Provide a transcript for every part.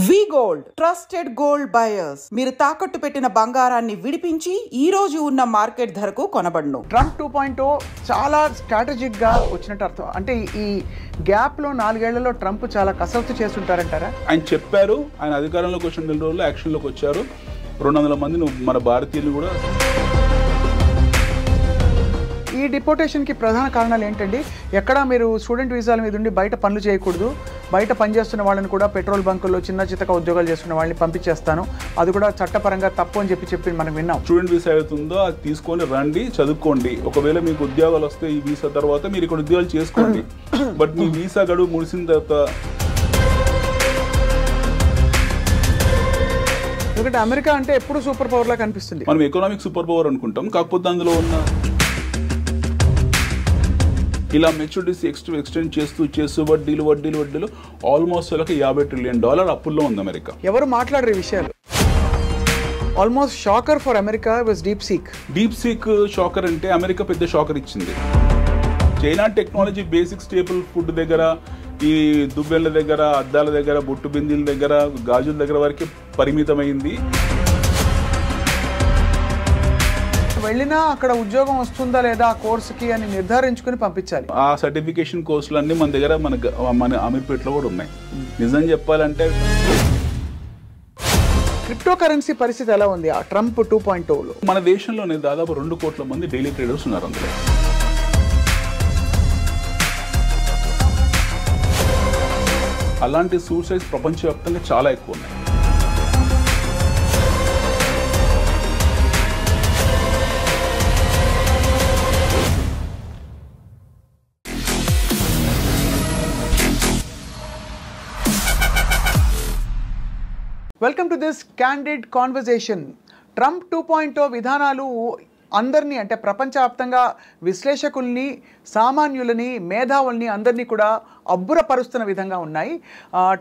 వి gold trusted gold buyers. మీరు తాకట్టు పెట్టిన బంగారాన్ని విడిపించి ఈ రోజు ఉన్న మార్కెట్ ధరకు కొనబడును. ట్రంప్ 2.0 చాలా స్ట్రాటజిక్ గా వచ్చినట్టు అర్థం. అంటే ఈ గ్యాప్ లో 4 ఏళ్లలో ట్రంప్ చాలా కసరత్తు చేస్తుంటారంటారా? ఆయన చెప్పారు, ఆయన అధికారంలోకి వచ్చిన 2 రోజుల్లో యాక్షన్లోకి వచ్చారు. 200 మందిని మన భారతీయులు కూడా. ఈ డిపోటేషన్కి ప్రధాన కారణాలు ఏంటండి? ఎక్కడ మీరు స్టూడెంట్ వీసాల మీద ఉండి బయట పనులు చేయకూడదు, బయట పనిచేస్తున్న వాళ్ళని కూడా పెట్రోల్ బంకుల్లో చిన్న చితక ఉద్యోగాలు చేస్తున్న వాళ్ళని పంపించేస్తాను, అది కూడా చట్టపరంగా తప్పు అని చెప్పి మనం విన్నాం. స్టూడెంట్ వీసా అవుతుందో అది తీసుకొని రండి, చదువుకోండి. ఒకవేళ మీకు ఉద్యోగాలు వస్తే ఈ వీసా తర్వాత మీరు ఇక్కడ ఉద్యోగాలు చేసుకోండి. బట్ మీ వీసా గడువు ముగిసిన తర్వాత, ఎందుకంటే అమెరికా అంటే ఎప్పుడు సూపర్ పవర్ లా కనిపిస్తుంది. మనం ఎకనామిక్ సూపర్ పవర్ అనుకుంటాం, కాకపోతే అందులో ఉన్న ఇలా మెచ్యూరిటీస్ ఎక్స్టెండ్ చేస్తూ వడ్డీలు ఆల్మోస్ట్ $50 ట్రిలియన్ అప్పుల్లో ఉంది అమెరికా. ఎవరు మాట్లాడరు ఈ విషయాలు. Almost shocker for America was deep seek shocker అంటే అమెరికా పెద్ద షాకర్ ఇచ్చింది. China technology basic staple food దగ్గర, ఈ దువ్వెళ్ళ దగ్గర, అద్దాల దగ్గర, బొట్టు బిందీల దగ్గర, గాజుల దగ్గర వరకు పరిమితమైంది. వెళ్ళినా అక్కడ ఉద్యోగం వస్తుందా లేదా ఆ కోర్సుకి అని నిర్ధారించుకుని పంపించాలి. ఆ సర్టిఫికేషన్ కోర్సులు అన్నీ మన దగ్గర మన అమీర్పేటలో కూడా ఉన్నాయి. నిజం చెప్పాలంటే క్రిప్టో కరెన్సీ పరిస్థితి ఎలా ఉంది ఆ ట్రంప్ 2.0లో? మన దేశంలోనే దాదాపు 2 కోట్ల మంది డైలీ ట్రేడర్స్ ఉన్నారు. అందులో అలాంటి సూసైడ్స్ ప్రపంచవ్యాప్తంగా చాలా ఎక్కువ ఉన్నాయి. Welcome to this candid conversation. Trump 2.0 విధానాలు అందరినీ, అంటే ప్రపంచవ్యాప్తంగా విశ్లేషకుల్ని, సామాన్యులని, మేధావుల్ని అందరినీ కూడా అబ్బురపరుస్తున్న విధంగా ఉన్నాయి.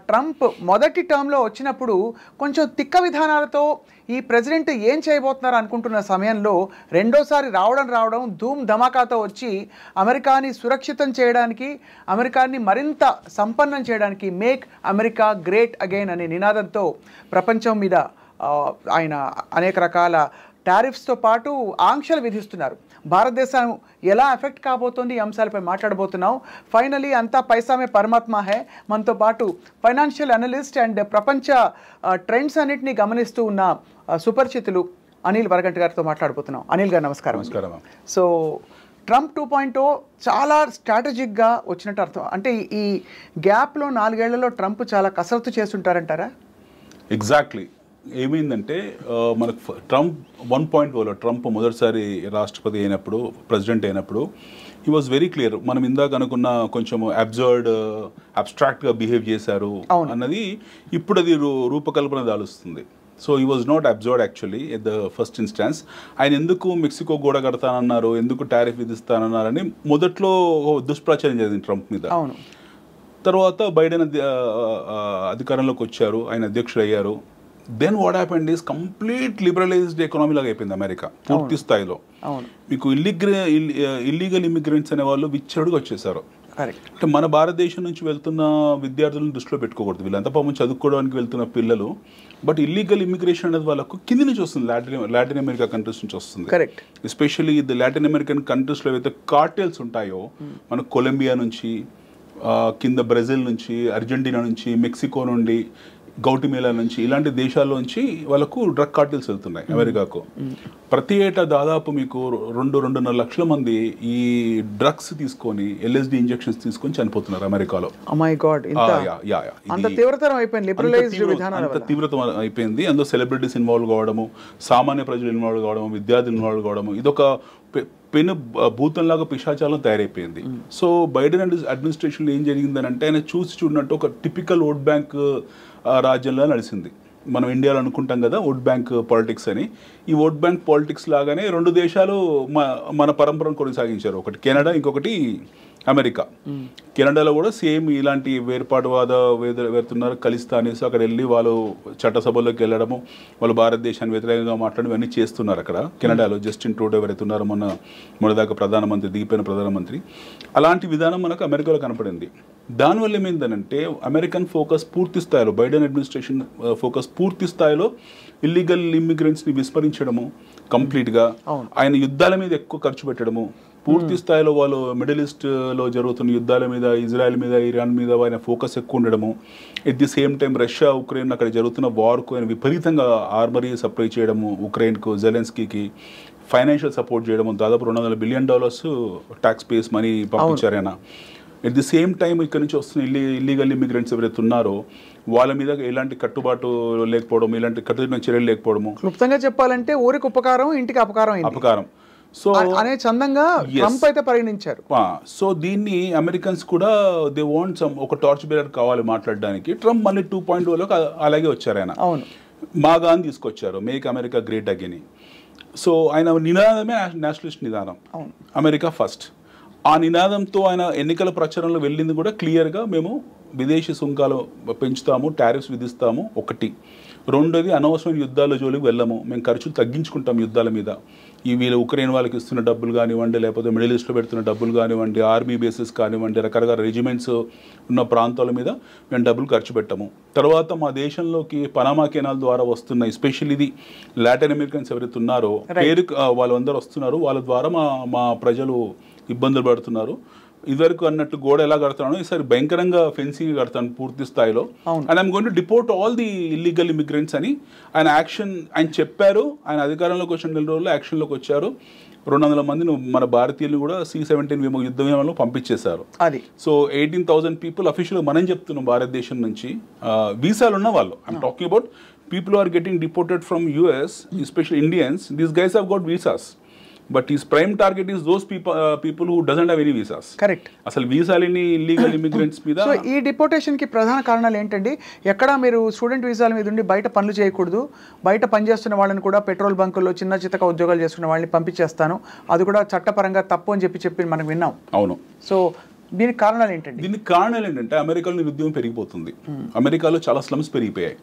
ట్రంప్ మొదటి టర్మ్లో వచ్చినప్పుడు కొంచెం తిక్క విధానాలతో ఈ ప్రెసిడెంట్ ఏం చేయబోతున్నారు అనుకుంటున్న సమయంలో రెండోసారి రావడం ధూమ్ ధమాకాతో వచ్చి అమెరికాని సురక్షితం చేయడానికి, అమెరికాని మరింత సంపన్నం చేయడానికి, మేక్ అమెరికా గ్రేట్ అగైన్ అనే నినాదంతో ప్రపంచం మీద ఆయన అనేక రకాల టారిఫ్స్తో పాటు ఆంక్షలు విధిస్తున్నారు. భారతదేశం ఎలా ఎఫెక్ట్ కాబోతోంది ఈ అంశాలపై మాట్లాడబోతున్నాం. ఫైనలీ అంతా పైసామే పరమాత్మ హే. మనతో పాటు ఫైనాన్షియల్ అనలిస్ట్ అండ్ ప్రపంచ ట్రెండ్స్ అన్నింటినీ గమనిస్తూ ఉన్న సుపరిచితులు అనిల్ వరగంటి గారితో మాట్లాడబోతున్నాం. అనిల్ గారు నమస్కారం. సో ట్రంప్ 2.0 చాలా స్ట్రాటజిక్గా వచ్చినట్టు అర్థం. అంటే ఈ గ్యాప్లో 4 ఏళ్లలో ట్రంప్ చాలా కసరత్తు చేస్తుంటారంటారా? ఎగ్జాక్ట్లీ. ఏమైందంటే మనకు ట్రంప్ 1.0లో ట్రంప్ మొదటిసారి రాష్ట్రపతి అయినప్పుడు, ప్రెసిడెంట్ అయినప్పుడు హీ వాజ్ వెరీ క్లియర్. మనం ఇందాక అనుకున్న కొంచెం అబ్స్ట్రాక్ట్గా బిహేవ్ చేశారు అన్నది ఇప్పుడు అది రూపకల్పన దాలుస్తుంది. So he was not observed actually at the first instance. ఆయన ఎందుకు మెక్సికో గోడ కడతానన్నారు, ఎందుకు టారిఫ్ విధిస్తానన్నారని మొదట్లో దుష్ప్రచారం జరిగింది ట్రంప్ మీద. తర్వాత బైడెన్ అధికారంలోకి వచ్చారు, ఆయన అధ్యక్షుడు అయ్యారు. Then what happened is complete liberalised economy లాగా అయిపోయింది అమెరికా పూర్తి స్థాయిలో. మీకు ఇల్లీగల్ ఇమిగ్రెంట్స్ అనే వాళ్ళు విచ్చడుగా వచ్చేసారు. అంటే మన భారతదేశం నుంచి వెళ్తున్న విద్యార్థులను దృష్టిలో పెట్టుకోకూడదు. వీళ్ళంతా పాపం చదువుకోవడానికి వెళ్తున్న పిల్లలు. బట్ ఇల్లీగల్ ఇమిగ్రేషన్ అనేది వాళ్ళకు కింది నుంచి వస్తుంది, లాటిన్ అమెరికా కంట్రీస్ నుంచి వస్తుంది. ఎస్పెషల్లీ ఇది లాటిన్ అమెరికన్ కంట్రీస్లో ఏవైతే కార్టెల్స్ ఉంటాయో, మన కొలంబియా నుంచి, కింద బ్రెజిల్ నుంచి, అర్జెంటీనా నుంచి, మెక్సికో నుండి, గౌటిమేలా నుంచి, ఇలాంటి దేశాల్లోంచి వాళ్ళకు డ్రగ్ కార్టెల్స్ వెళ్తున్నాయి అమెరికాకు. ప్రతి ఏటా దాదాపు మీకు 2-2.5 లక్షల మంది ఈ డ్రగ్స్ తీసుకొని, LSD ఇంజెక్షన్స్ తీసుకొని చనిపోతున్నారు అమెరికాలో. అంత తీవ్రతరం అయిపోయింది. అందులో సెలబ్రిటీస్ ఇన్వాల్వ్ కావడము, సామాన్య ప్రజలు ఇన్వాల్వ్ కావడము, విద్యార్థులు ఇన్వాల్వ్ కావడము, ఇదొక పెను భూతంలాగా పిశాచాలం తయారైపోయింది. సో బైడెన్ అడ్మినిస్ట్రేషన్లో ఏం జరిగిందని అంటే, ఆయన చూడనట్టు ఒక టిపికల్ ఓట్ బ్యాంక్ రాజ్యంలో నడిచింది. మనం ఇండియాలో అనుకుంటాం కదా ఓట్ బ్యాంక్ పాలిటిక్స్ అని. ఈ ఓట్ బ్యాంక్ పాలిటిక్స్ లాగానే 2 దేశాలు మన పరంపరను కొనసాగించారు. ఒకటి కెనడా, ఇంకొకటి అమెరికా. కెనడాలో కూడా సేమ్ ఇలాంటి వేర్పాటువాద వెళ్తున్నారు ఖలిస్తానీ, సో అక్కడ వెళ్ళి వాళ్ళు చట్టసభల్లోకి వెళ్ళడము, వాళ్ళు భారతదేశానికి వ్యతిరేకంగా మాట్లాడడం ఇవన్నీ చేస్తున్నారు అక్కడ కెనడాలో. జస్టిన్ ట్రూడో ఎవరైతే ఉన్నారో మొన్నదాకా ప్రధానమంత్రి, దిగిపోయిన ప్రధానమంత్రి, అలాంటి విధానం మనకు అమెరికాలో కనపడింది. దానివల్ల ఏమైందనంటే అమెరికన్ ఫోకస్ పూర్తి స్థాయిలో, బైడెన్ అడ్మినిస్ట్రేషన్ ఫోకస్ పూర్తి స్థాయిలో ఇల్లీగల్ ఇమ్మిగ్రెంట్స్ని విస్మరించడము కంప్లీట్గా, ఆయన యుద్ధాల మీద ఎక్కువ ఖర్చు పెట్టడము, పూర్తి స్థాయిలో వాళ్ళు మిడిల్ ఈస్ట్లో జరుగుతున్న యుద్ధాల మీద, ఇజ్రాయెల్ మీద, ఇరాన్ మీద ఆయన ఫోకస్ ఎక్కువ ఉండడము. At the same time Russia Ukraine అక్కడ జరుగుతున్న వార్కు ఆయన విపరీతంగా ఆర్మరీ సప్లై చేయడము, ఉక్రెయిన్కు జెలెన్స్కీకి ఫైనాన్షియల్ సపోర్ట్ చేయడము, దాదాపు $200 బిలియన్ ట్యాక్స్ పేస్ మనీ పంపించారు ఆయన. ఎట్ ది సేమ్ టైం ఇక్కడ నుంచి వస్తున్న ఇల్లీగల్ ఇమిగ్రెంట్స్ ఎవరైతే ఉన్నారో వాళ్ళ మీద ఎలాంటి కట్టుబాటు లేకపోవడం, ఇలాంటి కఠిన చర్యలు లేకపోవడము. క్లుప్తంగా చెప్పాలంటే ఊరికి ఉపకారం, ఇంటికి అపకారం సో అనే చందంగా ట్రంప్ అయితే పరిగణించారు. సో దీన్ని అమెరికన్స్ కూడా దే వాంట్ సమ్ ఒక టార్చ్ బేరర్ కావాలి మాట్లాడడానికి. ట్రంప్ మళ్ళీ 2.0లో అలాగే వచ్చారు ఆయన. అవును, మాగాని తీసుకొచ్చారు, make America great again. So ఆయన నినాదమే నేషనలిస్ట్ నినాదం, అమెరికా ఫస్ట్. ఆ నినాదంతో ఆయన ఎన్నికల ప్రచారంలో వెళ్ళింది కూడా క్లియర్గా, మేము విదేశీ సుంకాలు పెంచుతాము, టారిఫ్స్ విధిస్తాము ఒకటి. రెండోది అనవసరమైన యుద్ధాల జోలికి వెళ్ళము, మేము ఖర్చులు తగ్గించుకుంటాం యుద్ధాల మీద. ఈ వీళ్ళు ఉక్రెయిన్ వాళ్ళకి ఇస్తున్న డబ్బులు కానివ్వండి, లేకపోతే మిడిల్ ఈస్ట్లో పెడుతున్న డబ్బులు కానివ్వండి, ఆర్మీ బేసెస్ కానివ్వండి, రకరకాల రెజిమెంట్స్ ఉన్న ప్రాంతాల మీద మేము డబ్బులు ఖర్చు పెట్టాము. తర్వాత మా దేశంలోకి పనామా కెనాల్ ద్వారా వస్తున్న ఎస్పెషల్లీ ఇది లాటిన్ అమెరికన్స్ ఎవరైతే ఉన్నారో పేరు వాళ్ళందరూ వస్తున్నారు, వాళ్ళ ద్వారా మా ప్రజలు ఇబ్బందులు పడుతున్నారు. ఇదివరకు అన్నట్టు గోడ ఎలా కడతానో ఈసారి భయంకరంగా ఫెన్సింగ్ కడతాను పూర్తి స్థాయిలో, and I'm going to deport all the illegal immigrants అని ఆయన చెప్పారు. ఆయన అధికారంలోకి వచ్చిన 2 రోజుల్లో యాక్షన్లోకి వచ్చారు. 200 మందిని మన భారతీయులు కూడా C-17 యుద్ధ విమానంలో పంపించేశారు. అది సో 18,000 పీపుల్ అఫీషియల్గా మనం చెప్తున్నాం భారతదేశం నుంచి వీసాలు ఉన్న వాళ్ళు. I'm talking about people are getting deported from US, especially Indians. These guys have got visas, but his prime target is those people who doesn't have any visas. Correct. అసలు వీసాలని illegal immigrants మీద. So ఈ deportation కి ప్రధాన కారణాలు ఏంటండి? ఎక్కడ మీరు student వీసాల మీద ఉండి బయట పనులు చేయకూడదు, బయట పనిచేస్తున్న వాళ్ళని కూడా పెట్రోల్ బంకుల్లో చిన్న చితక ఉద్యోగాలు చేసుకున్న వాళ్ళని పంపించేస్తాను, అది కూడా చట్టపరంగా తప్పు అని చెప్పి మనం విన్నాం. అవును. సో దీనికి కారణాలు ఏంటండి? దీనికి కారణాలు ఏంటంటే అమెరికాలో నిరుద్యోగం పెరిగిపోతుంది. అమెరికాలో చాలా స్లమ్స్ పెరిగిపోయాయి.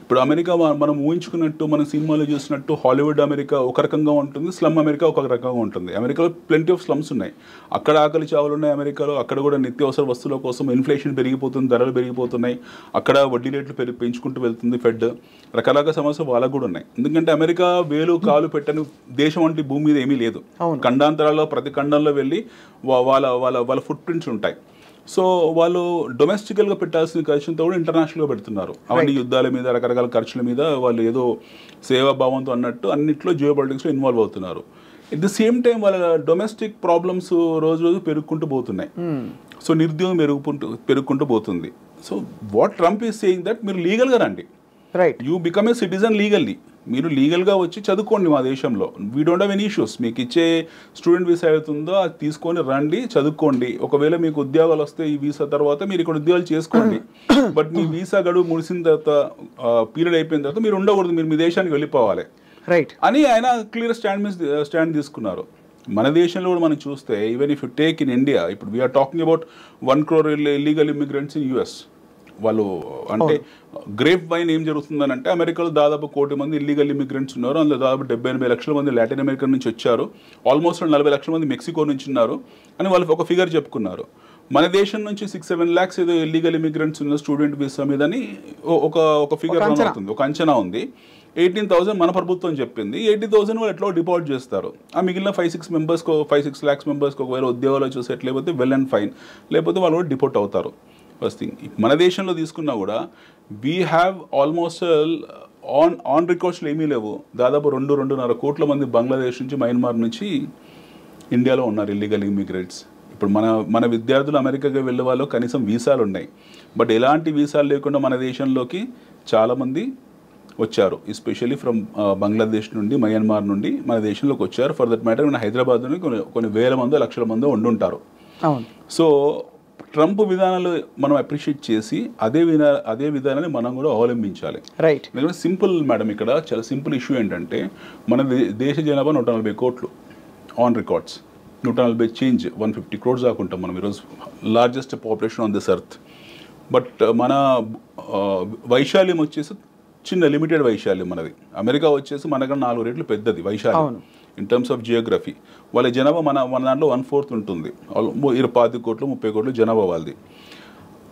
ఇప్పుడు అమెరికా మనం ఊహించుకున్నట్టు, మన సినిమాలో చూసినట్టు హాలీవుడ్ అమెరికా ఒక రకంగా ఉంటుంది, స్లమ్ అమెరికా ఒక రకంగా ఉంటుంది. అమెరికాలో ప్లెంటీ ఆఫ్ స్లమ్స్ ఉన్నాయి, అక్కడ ఆకలి చావులు ఉన్నాయి అమెరికాలో. అక్కడ కూడా నిత్యావసర వస్తువుల కోసం ఇన్ఫ్లేషన్ పెరిగిపోతుంది, ధరలు పెరిగిపోతున్నాయి, అక్కడ వడ్డీ రేట్లు పెంచుకుంటూ వెళ్తుంది ఫెడ్. రకరకాల సమస్యలు వాళ్ళకు కూడా ఉన్నాయి. ఎందుకంటే అమెరికా వేలు కాలు పెట్టని దేశం అంటే భూమి మీద ఏమీ లేదు. ఖండాంతరాల్లో ప్రతి ఖండంలో వెళ్ళి వాళ్ళ ఫుట్ ప్రింట్స్ ఉంటాయి. సో వాళ్ళు డొమెస్టికల్గా పెట్టాల్సిన ఖర్చులతో కూడా ఇంటర్నేషనల్గా పెడుతున్నారు. అవన్నీ యుద్ధాల మీద, రకరకాల ఖర్చుల మీద వాళ్ళు ఏదో సేవాభావంతో అన్నట్టు అన్నింటిలో జియో పాలిటిక్స్లో ఇన్వాల్వ్ అవుతున్నారు. ఎట్ ది సేమ్ టైం వాళ్ళ డొమెస్టిక్ ప్రాబ్లమ్స్ రోజు రోజు పెరుగుకుంటూ పోతున్నాయి. సో నిరుద్యోగం పెరుగుకుంటూ పోతుంది. So what Trump is saying that మీరు లీగల్గా రండి, right, you become a citizen legally. మీరు లీగల్గా వచ్చి చదువుకోండి మా దేశంలో, we don't have any issues. మీకు ఇచ్చే స్టూడెంట్ వీసా అవుతుందో అది తీసుకొని రండి, చదువుకోండి. ఒకవేళ మీకు ఉద్యోగాలు వస్తే ఈ వీసా తర్వాత మీరు ఇక్కడ ఉద్యోగాలు చేసుకోండి, బట్ మీ వీసా గడువు ముగిసిన తర్వాత పీరియడ్ అయిపోయిన తర్వాత మీరు ఉండకూడదు, మీరు మీ దేశానికి వెళ్ళిపోవాలి, రైట్ అని ఆయన క్లియర్ స్టాండ్ తీసుకున్నారు. మన దేశంలో కూడా మనం చూస్తే even if you take in India, ఇప్పుడు we're talking about 1 crore illegal immigrants in US. వాళ్ళు అంటే గ్రేప్ వైన్ ఏం జరుగుతుందని అంటే అమెరికాలో దాదాపు 1 కోటి మంది ఇల్లీగల్ ఇమిగ్రెంట్స్ ఉన్నారు. అందులో దాదాపు 70-80 లక్షల మంది లాటిన్ అమెరికా నుంచి వచ్చారు, ఆల్మోస్ట్ 40 లక్షల మంది మెక్సికో నుంచి ఉన్నారు అని వాళ్ళు ఒక ఫిగర్ చెప్పుకున్నారు. మన దేశం నుంచి 6-7 lakhs ఏదో ఇల్లీగల్ ఇమిగ్రెంట్స్ ఉన్న స్టూడెంట్ వీసా మీదని ఒక ఫిగర్ అవుతుంది, ఒక అంచనా ఉంది. 18,000 మన ప్రభుత్వం చెప్పింది, 80,000 వాళ్ళు ఎట్లా డిపాజిట్ చేస్తారు. ఆ మిగిలిన 5-6 lakhs మెంబర్స్కి ఒకవేళ ఉద్యోగాలు వచ్చి సెటిల్ అయిపోతే వెల్ అండ్ ఫైన్, లేకపోతే వాళ్ళు కూడా డిపోర్ట్ అవుతారు. ఫస్ట్ థింగ్, మన దేశంలో తీసుకున్నా కూడా వీ హ్యావ్ ఆల్మోస్ట్ ఆన్ రికార్డ్స్లో ఏమీ లేవు. దాదాపు 2-2.5 కోట్ల మంది బంగ్లాదేశ్ నుంచి, మయన్మార్ నుంచి ఇండియాలో ఉన్నారు ఇల్లీగల్ ఇమిగ్రెంట్స్. ఇప్పుడు మన విద్యార్థులు అమెరికాకి వెళ్ళే వాళ్ళు కనీసం వీసాలు ఉన్నాయి, బట్ ఎలాంటి వీసాలు లేకుండా మన దేశంలోకి చాలామంది వచ్చారు, ఎస్పెషల్లీ ఫ్రమ్ బంగ్లాదేశ్ నుండి, మయన్మార్ నుండి మన దేశంలోకి వచ్చారు. ఫర్ దట్ మ్యాటర్ మన హైదరాబాద్లోని కొన్ని వేల మందో లక్షల మందో ఉండుంటారు. సో ట్రంప్ విధానాలు మనం అప్రిషియేట్ చేసి అదే విధానాన్ని మనం కూడా అవలంబించాలి. రైట్. ఎందుకంటే సింపుల్ మేడం, ఇక్కడ చాలా సింపుల్ ఇష్యూ ఏంటంటే మన దేశ జనాభా 140 కోట్లు ఆన్ రికార్డ్స్. 140 చేంజ్ 150 crores దాకా ఉంటాం మనం ఈరోజు, largest population on this earth. But మన వైశాల్యం వచ్చేసి చిన్న లిమిటెడ్ వైశాల్యం మనది. అమెరికా వచ్చేసి మనకన్నా 4 రెట్లు పెద్దది వైశాల్యం ఇన్ టర్మ్స్ ఆఫ్ జియోగ్రఫీ. వాళ్ళ జనాభా మన దాంట్లో 1/4 ఉంటుంది, 25 కోట్లు 30 కోట్లు జనాభా వాళ్ళది.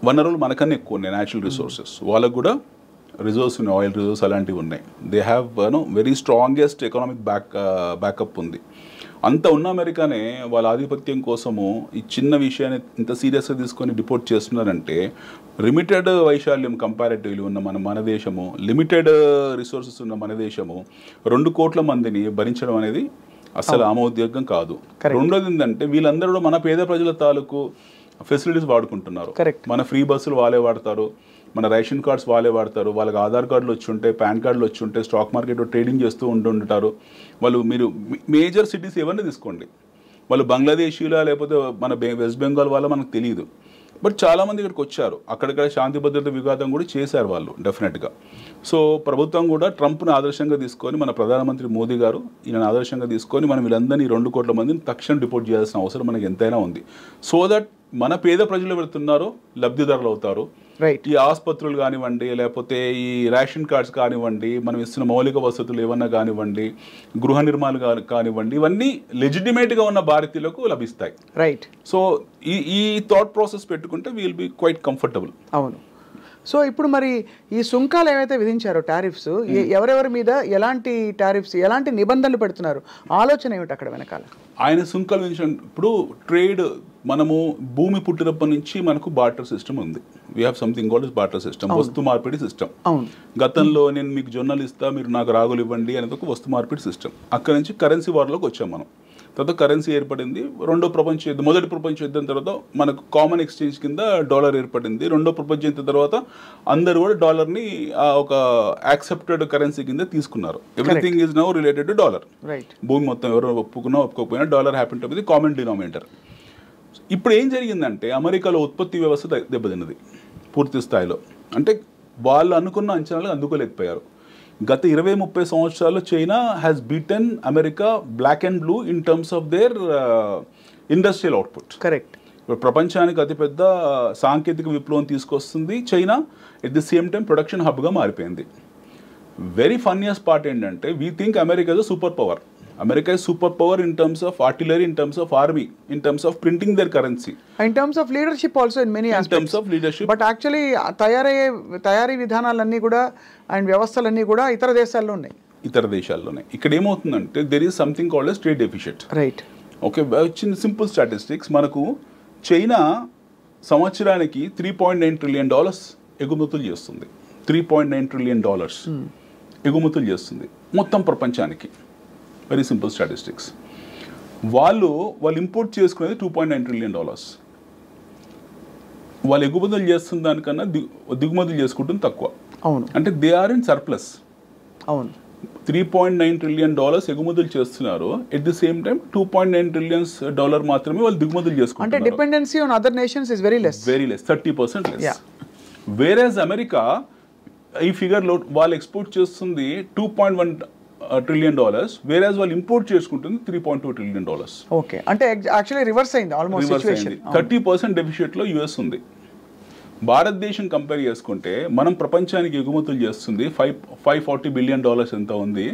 వనరులు మనకన్నా ఎక్కువ ఉన్నాయి, న్యాచురల్ రిసోర్సెస్. వాళ్ళకు కూడా రిజర్వ్స్ ఉన్నాయి, ఆయిల్ రిజర్వ్స్ అలాంటివి ఉన్నాయి. They have very strongest economic backup ఉంది. అంత ఉన్న అమెరికానే వాళ్ళ ఆధిపత్యం కోసము ఈ చిన్న విషయాన్ని ఇంత సీరియస్గా తీసుకొని డిపోర్ట్ చేస్తున్నారంటే, లిమిటెడ్ వైశాల్యం కంపారిటివ్లీ ఉన్న మన దేశము, లిమిటెడ్ రిసోర్సెస్ ఉన్న మన దేశము 2 కోట్ల మందిని భరించడం అనేది అసలు ఆమోదయోగ్యం కాదు. రెండోది ఏంటంటే, వీళ్ళందరూ కూడా మన పేద ప్రజల తాలూకు ఫెసిలిటీస్ వాడుకుంటున్నారు. మన ఫ్రీ బస్సులు వాళ్ళే వాడతారు, మన రేషన్ కార్డ్స్ వాళ్ళే వాడతారు, వాళ్ళకి ఆధార్ కార్డులు వచ్చి ఉంటే, పాన్ కార్డులు వచ్చి ఉంటే, స్టాక్ మార్కెట్లో ట్రేడింగ్ చేస్తూ ఉంటుంటారు వాళ్ళు. మీరు మేజర్ సిటీస్ ఎవరిని తీసుకోండి, వాళ్ళు బంగ్లాదేశీలా లేకపోతే మన వెస్ట్ బెంగాల్ వాళ్ళ మనకు తెలియదు. బట్ చాలామంది ఇక్కడికి వచ్చారు, అక్కడిక్కడ శాంతి భద్రత వివాదం కూడా చేశారు వాళ్ళు డెఫినెట్గా. సో ప్రభుత్వం కూడా ట్రంప్ను ఆదర్శంగా తీసుకొని, మన ప్రధానమంత్రి మోదీ గారు ఈయన ఆదర్శంగా తీసుకొని మనం వీళ్ళందరినీ 2 కోట్ల మందిని తక్షణం డిపోర్ట్ చేయాల్సిన అవసరం మనకి ఎంతైనా ఉంది. సో దట్ మన పేద ప్రజలు వెళ్తున్నారో లబ్ధిదారులు అవుతారు. ఈ ఆసుపత్రులు కానివ్వండి, లేకపోతే ఈ రేషన్ కార్డ్స్ కానివ్వండి, మనం ఇస్తున్న మౌలిక వసతులు ఏమన్నా కానివ్వండి, గృహ నిర్మాణాలు కానివ్వండి, ఇవన్నీ లెజిటిమేట్గా ఉన్న భారతీయులకు లభిస్తాయి. రైట్. సో ఈ థాట్ ప్రాసెస్ పెట్టుకుంటే విల్ బి క్వైట్ కంఫర్టబుల్. అవును. సో ఇప్పుడు మరి ఈ సుంకాలు ఏవైతే విధించారో టారిఫ్స్, ఎవరెవరి మీద ఎలాంటి టారిఫ్స్, ఎలాంటి నిబంధనలు పెడుతున్నారు, ఆలోచన ఏమిటి అక్కడ వెనకాల? ఆయన సుంకాలు విధించిన ఇప్పుడు ట్రేడ్, మనము భూమి పుట్టినప్పటి నుంచి మనకు బార్టర్ సిస్టమ్ ఉంది. We have something called barter system, వస్తు మార్పిడి సిస్టమ్. గతంలో నేను మీకు జొన్నలు ఇస్తా, మీరు నాకు రాగులు ఇవ్వండి అనేది ఒక వస్తు మార్పిడి సిస్టమ్. అక్కడ నుంచి కరెన్సీ వార్లోకి వచ్చాం మనం. తర్వాత కరెన్సీ ఏర్పడింది. మొదటి ప్రపంచ యుద్ధం తర్వాత మనకు కామన్ ఎక్స్చేంజ్ కింద డాలర్ ఏర్పడింది. రెండో ప్రపంచ యుద్ధం తర్వాత అందరూ కూడా డాలర్ని ఒక యాక్సెప్టెడ్ కరెన్సీ కింద తీసుకున్నారు. Everything is now related to dollar. భూమి మొత్తం ఎవరు ఒప్పుకోకపోయినా dollar happen to be the common denominator. ఇప్పుడు ఏం జరిగిందంటే, అమెరికాలో ఉత్పత్తి వ్యవస్థ దెబ్బతిన్నది పూర్తి స్థాయిలో. అంటే వాళ్ళు అనుకున్న అంచనాలు అందుకోలేకపోయారు. గత 20-30 సంవత్సరాల్లో China has beaten America black and blue in terms of their industrial output. Correct. ఇప్పుడు ప్రపంచానికి అతిపెద్ద సాంకేతిక విప్లవం తీసుకొస్తుంది China. At the same time production హబ్గా మారిపోయింది. వెరీ ఫన్నీయెస్ట్ పార్ట్ ఏంటంటే, we think America is a super power. America is superpower in terms of artillery, in terms of army, in terms of printing their currency, in terms of leadership also in many aspects. In terms of leadership. But actually తయారీ విధానాలన్నీ కూడా and వ్యవస్థలన్నీ కూడా ఇతర దేశాల్లో ఉన్నాయి. ఇక్కడ ఏమవుతుందంటే, there is something called as trade deficit. Right. Okay, చిన్న సింపుల్ స్టాటిస్టిక్స్. మనకు చైనా సంవత్సరానికి $3.9 trillion ఎగుమతులు చేస్తుంది. $3.9 trillion ఎగుమతులు చేస్తుంది మొత్తం ప్రపంచానికి. Very simple statistics. వాళ్ళు ఇంపోర్ట్ చేసుకునేది $2.9 trillion. వాళ్ళు ఎగుమతులు చేస్తున్న దానికన్నా దిగుమతులు చేసుకుంటుంది తక్కువ. అవును. అంటే దే ఆర్ ఇన్ సర్ప్లస్. అవును. $3.9 trillion ఎగుమతులు చేస్తున్నారు. At the same time $2.9 trillion మాత్రమే వాళ్ళు దిగుమతులు చేసుకుంటారు. అంటే dependency on other nations is very less. 30% less. Whereas America ఈ ఫిగర్లో వాళ్ళు ఎక్స్పోర్ట్ చేస్తుంది $2.1 trillion, వేరేస్ వాళ్ళు ఇంపోర్ట్ చేసుకుంటుంది $3.2 trillion. ఓకే. అంటే యాక్చువల్లీ రివర్స్ అయింది ఆల్మోస్ట్ సిచువేషన్. 30% డెఫిషిట్లో యుఎస్ ఉంది. భారతదేశం కంపేర్ చేసుకుంటే మనం ప్రపంచానికి ఎగుమతులు చేస్తుంది $540 billion ఎంత ఉంది,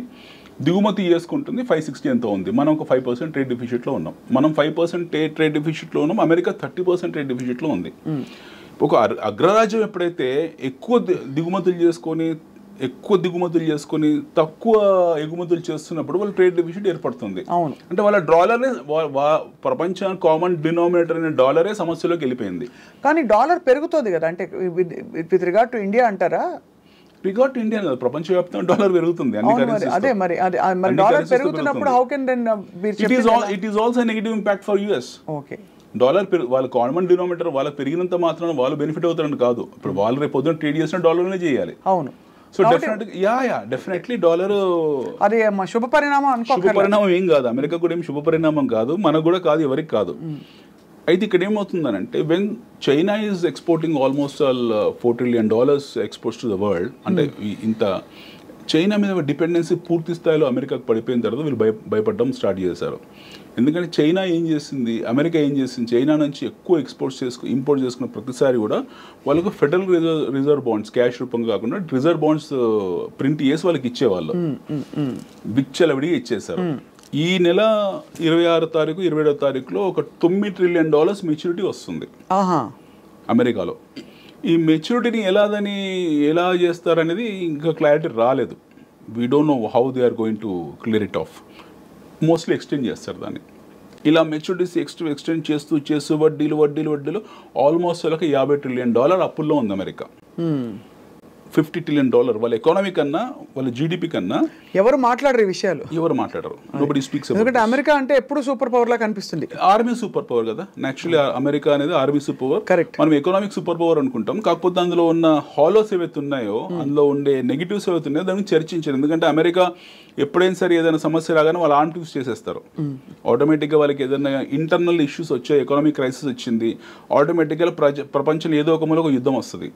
దిగుమతి చేసుకుంటుంది 560 ఎంత ఉంది. మనం ఒక 5% ట్రేడ్ డెఫిషిట్లో ఉన్నాం. మనం 5% ట్రేడ్ డెఫిషిట్లో ఉన్నాం. అమెరికా 30% ట్రేడ్ డెఫిషిట్లో ఉంది. ఒక అగ్రరాజ్యం ఎప్పుడైతే ఎక్కువ దిగుమతులు చేసుకొని తక్కువ ఎగుమతులు చేస్తున్నప్పుడు వాళ్ళ ట్రేడ్ డెఫిసిట్ ఏర్పడుతుంది. అంటే వాళ్ళ డాలరే ప్రపంచానికి కామన్ డినామినేటర్ అనే డాలరే సమస్యలోకి వెళ్ళిపోయింది. కానీ డాలర్ పెరుగుతుంది కదా, అంటే విత్ రిగార్డ్ టు ఇండియా అంటారా? రిగార్డ్ టు ఇండియా కదా, ప్రపంచవ్యాప్తంగా డాలర్ పెరుగుతుంది. అదే మరి డాలర్ పెరుగుతున్నప్పుడు how can then it is also negative impact for US. Okay. Dollar వాళ్ళ కామన్ డినామినేటర్ వాళ్ళకి పెరిగినంత మాత్రం వాళ్ళు బెనిఫిట్ అవుతారని కాదు. ఇప్పుడు వాళ్ళు రేపు పొద్దున ట్రేడ్ చేసిన డాలర్నే చేయాలి. అవును. సో డెఫినెట్లీ డాలర్ అది శుభ పరిణామం ఏం కాదు. అమెరికా కూడా ఏం శుభ పరిణామం కాదు, మనకు కూడా కాదు, ఎవరికి కాదు. అయితే ఇక్కడ ఏమవుతుందనంటే, when China is exporting almost $4 trillion exports to the world, అంటే ఇంత చైనా మీద డిపెండెన్సీ పూర్తి స్థాయిలో అమెరికాకు పడిపోయిన తర్వాత వీళ్ళు భయపడడం స్టార్ట్ చేశారు. ఎందుకంటే చైనా ఏం చేసింది, అమెరికా ఏం చేసింది, చైనా నుంచి ఎక్కువ ఇంపోర్ట్ చేసుకున్న ప్రతిసారి కూడా వాళ్ళకు ఫెడరల్ రిజర్వ్ బాండ్స్ క్యాష్ రూపంగా కాకుండా రిజర్వ్ బాండ్స్ ప్రింట్ చేసి వాళ్ళకి ఇచ్చేవాళ్ళు, విచ్చలవిడిగా ఇచ్చేసారు. ఈ నెల 26 తారీఖు 27వ తారీఖులో ఒక $9 ట్రిలియన్ మెచ్యూరిటీ వస్తుంది అమెరికాలో. ఈ మెచ్యూరిటీని ఎలా చేస్తారనేది ఇంకా క్లారిటీ రాలేదు. We don't know how they are going to clear it off. Mostly extend చేస్తారు దాన్ని. ఇలా మెచ్యూరిటీస్ ఎక్స్టెండ్ చేస్తూ వడ్డీలు ఆల్మోస్ట్ వాళ్ళకి $50 ట్రిలియన్ అప్పుల్లో ఉంది అమెరికా. $50 ట్రిలియన్ వాళ్ళ ఎకానమీ కన్నా వాళ్ళ జీడిపి కన్నా ఎవరు మాట్లాడరు ఈ విషయాలు, ఎవరు మాట్లాడరు. Nobody speaks. ఎందుకంటే అమెరికా అంటే ఎప్పుడు సూపర్ పవర్ లా కనిపిస్తుంది. ఆర్మీ సూపర్ పవర్ కదా యాక్చువల్లీ. అమెరికా అనేది ఆర్మీ సూపర్ పవర్. కరెక్ట్. మనం ఎకనామిక్ సూపర్ పవర్ అనుకుంటాం. కాకపోతే అందులో ఉన్న హాలోస్ ఏవైతే ఉన్నాయో, అందులో ఉండే నెగిటివ్స్ ఏవైతే ఉన్నాయో దాన్ని చర్చించారు. ఎందుకంటే అమెరికా ఎప్పుడైనా సరే ఏదైనా సమస్య రాగానే వాళ్ళు ఆర్మ్ ట్యూస్ చేసేస్తారు. ఆటోమేటిక్గా వాళ్ళకి ఏదైనా ఇంటర్నల్ ఇష్యూస్ వచ్చాయి, ఎకనామిక్ క్రైసిస్ వచ్చింది, ఆటోమేటిక్గా ప్రపంచంలో ఏదో ఒక మూల ఒక యుద్ధం వస్తుంది.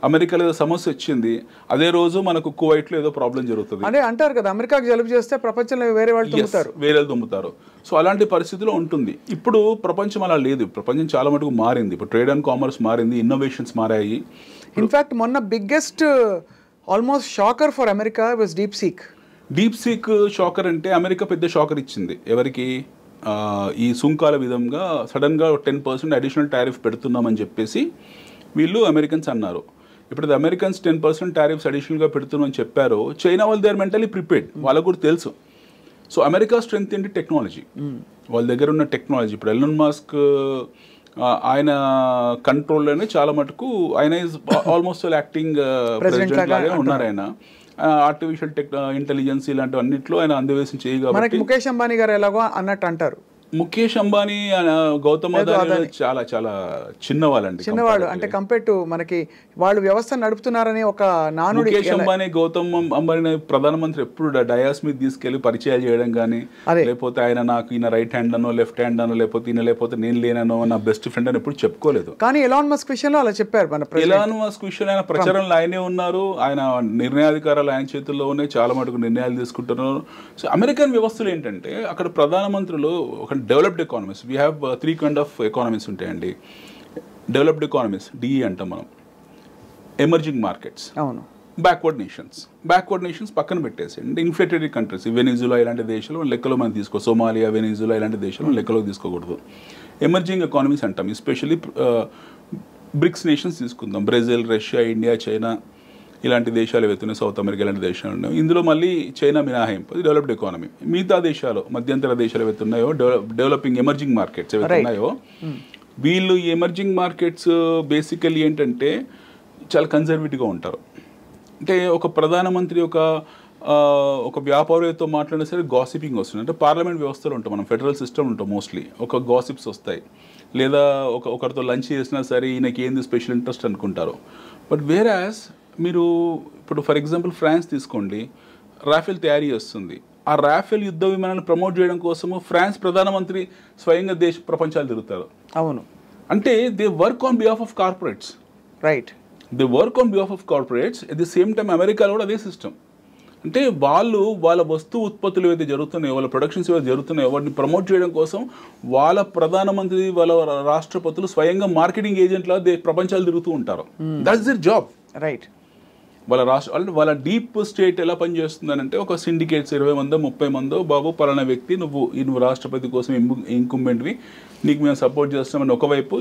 అమెరికాలో ఏదో సమస్య వచ్చింది, అదే రోజు మనకు కువైట్లో ఏదో ప్రాబ్లం జరుగుతుంది. అదే అంటారు కదా, అమెరికాకి జలుబు చేస్తే ప్రపంచంలో వేరే వాళ్ళు దుమ్ముతారు. సో అలాంటి పరిస్థితిలో ఉంటుంది. ఇప్పుడు ప్రపంచం అలా లేదు. ప్రపంచం చాలా మటుకు మారింది. ఇప్పుడు ట్రేడ్ అండ్ కామర్స్ మారింది, ఇన్నోవేషన్స్ మారాయి. ఇన్ఫాక్ట్ మొన్న biggest almost shocker for America was deep seek shocker అంటే అమెరికా పెద్ద షాకర్ ఇచ్చింది ఎవరికి, ఈ సుంకాల విధంగా సడన్గా 10% అడిషనల్ టారిఫ్ పెడుతున్నామని చెప్పేసి వీళ్ళు అమెరికన్స్ అన్నారు. ఇప్పుడు అమెరికన్స్ 10% టారిఫ్స్ అడిషనల్గా పెడుతున్నామని చెప్పారు. చైనా వాళ్ళు దే ఆర్ మెంటలీ ప్రిపేర్డ్, వాళ్ళకు కూడా తెలుసు. సో అమెరికా స్ట్రెంగ్త్ ఏంటి? టెక్నాలజీ. వాళ్ళ దగ్గర ఉన్న టెక్నాలజీ. ఇప్పుడు ఎలన్ మస్క్ ఆయన కంట్రోల్లోనే చాలా మటుకు ఆయన ఆల్మోస్ట్ యాక్టింగ్ ప్రెసిడెంట్ లాగే ఉన్నారు. ఆయన ఆర్టిఫిషియల్ ఇంటెలిజెన్స్ ఇలాంటివన్నిట్లో ఆయన అందివేసి చేయగలరు. ముఖేష్ అంబానీ గారు ఎలాగో అన్నట్టు అంటారు. ముఖేష్ అంబానీ, గౌతమ్ అదానీ చాలా చాలా చిన్నవాళ్ళు అంటే కంపేర్ టు మనకి వాళ్ళు వ్యవస్థ నడుపుతున్నారని ఒక నానుడి. ముఖేష్ అంబానీ, గౌతమ్ అంబానీ ప్రధానమంత్రి ఎప్పుడు డయాస్ మీద తీసుకెళ్లి పరిచయాలు చేయడం కానీ, లేకపోతే ఆయన నాకు ఈయన రైట్ హ్యాండ్ అనో లెఫ్ట్ హ్యాండ్ అనో లేకపోతే నేను లేనో నా బెస్ట్ ఫ్రెండ్ అని ఎప్పుడు చెప్పుకోలేదు. కానీ ఎలాన్ మస్క్ విషయంలో అలా చెప్పారు. ఎలాన్ మస్క్ విషయంలో ఆయన ప్రచారంలో ఆయనే ఉన్నారు, ఆయన నిర్ణయాధికారాలు ఆయన చేతుల్లో ఉన్నాయి, చాలా మటుకు నిర్ణయాలు తీసుకుంటున్నారు. సో అమెరికన్ వ్యవస్థలు ఏంటంటే అక్కడ ప్రధానమంత్రులు ఒక developed economies. We have 3 kind of economies ఉంటాయండి. డెవలప్డ్ ఎకానమీస్ డిఈ అంటాం మనం, ఎమర్జింగ్ మార్కెట్స్, అవును, బ్యాక్వర్డ్ నేషన్స్ పక్కన పెట్టేసేయండి. ఇన్ఫ్లేటరీ కంట్రీస్, వెనిజులా ఇలాంటి దేశాలు లెక్కలో మనం తీసుకో, సోమాలియా, వెనిజులా ఇలాంటి దేశాలు లెక్కలో తీసుకోకూడదు. ఎమర్జింగ్ ఎకానమీస్ అంటాం. ఎస్పెషల్లీ బ్రిక్స్ నేషన్స్ తీసుకుందాం, బ్రెజిల్, రష్యా, ఇండియా, చైనా ఇలాంటి దేశాలు ఏవైతున్నాయి, సౌత్ అమెరికా ఇలాంటి దేశాలు ఉన్నాయి. ఇందులో మళ్ళీ చైనా మినహాయింపు, అది డెవలప్డ్ ఎకానమీ. మిగతా దేశాలు, మధ్యంతర దేశాలు ఏవైతున్నాయో, డెవలపింగ్ ఎమర్జింగ్ మార్కెట్స్ ఏవైతున్నాయో, వీళ్ళు ఈ ఎమర్జింగ్ మార్కెట్స్ బేసికల్లీ ఏంటంటే చాలా కన్జర్వేటివ్గా ఉంటారు. అంటే ఒక ప్రధానమంత్రి ఒక వ్యాపారితో మాట్లాడినా సరే గాసిపింగ్ వస్తుంది. అంటే పార్లమెంట్ వ్యవస్థలో ఉంటాం మనం, ఫెడరల్ సిస్టమ్ ఉంటాం, మోస్ట్లీ ఒక గాసిప్స్ వస్తాయి. లేదా ఒకరితో లంచ్ చేసినా సరే ఈయనకి ఏంది స్పెషల్ ఇంట్రెస్ట్ అనుకుంటారు. బట్ వేరాస్ మీరు ఇప్పుడు ఫర్ ఎగ్జాంపుల్ ఫ్రాన్స్ తీసుకోండి, రాఫెల్ తయారీ వస్తుంది. ఆ రాఫెల్ యుద్ధ విమానాన్ని ప్రమోట్ చేయడం కోసము ఫ్రాన్స్ ప్రధానమంత్రి స్వయంగా ప్రపంచాలు తిరుగుతారు. అవును. అంటే they work on behalf of corporates. Right. They work on behalf of corporates. At the same time అమెరికాలో కూడా అదే సిస్టమ్. అంటే వాళ్ళ వస్తు ఉత్పత్తులు ఏవైతే జరుగుతున్నాయో, వాళ్ళ ప్రొడక్షన్స్ ఏవైతే జరుగుతున్నాయో వాటిని ప్రమోట్ చేయడం కోసం వాళ్ళ ప్రధానమంత్రి, వాళ్ళ రాష్ట్రపతులు స్వయంగా మార్కెటింగ్ ఏజెంట్లా ప్రపంచాలు తిరుగుతూ ఉంటారు. That's their job. రైట్. వాళ్ళ డీప్ స్టేట్ ఎలా పనిచేస్తుందని అంటే ఒక సిండికేట్స్ 20 మందో 30 మందో, బాబు పలానా వ్యక్తి నువ్వు రాష్ట్రపతి కోసం ఇంకుంబెంట్వి, నీకు మేము సపోర్ట్ చేస్తామని ఒకవైపు,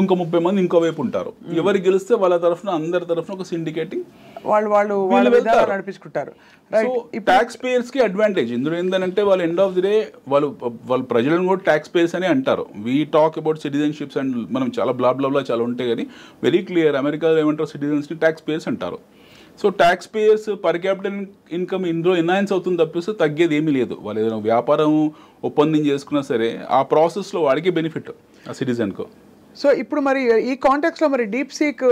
ఇంకో 30 మంది ఇంకో వైపు ఉంటారు. ఎవరు గెలిస్తే వాళ్ళ తరఫున అందరి తరఫున ఒక సిండికేటింగ్ వాళ్ళు నడిపించుకుంటారు. సో ట్యాక్స్ పేయర్స్ కి అడ్వాంటేజ్ ఇందులో ఏంటంటే వాళ్ళు ఎండ్ ఆఫ్ ది డే వాళ్ళు ప్రజలను కూడా ట్యాక్స్ పేయర్స్ అని అంటారు. We talk about citizenships and మనం చాలా బ్లా చాలా ఉంటాయి, కానీ వెరీ క్లియర్ అమెరికాలో ఏమంటారు, సిటిజన్స్ని ట్యాక్స్ పేయర్స్ అంటారు. So tax payers per capita income ఇందులో ఎన్హాన్స్ అవుతుంది తప్పిస్తే తగ్గేది ఏమీ లేదు. వాళ్ళు ఏదైనా వ్యాపారం ఒప్పందం చేసుకున్నా సరే ఆ ప్రాసెస్లో వాడికి బెనిఫిట్ ఆ సిటిజన్కు. సో ఇప్పుడు మరి ఈ కాంటెక్స్లో మరి డీప్ సీక్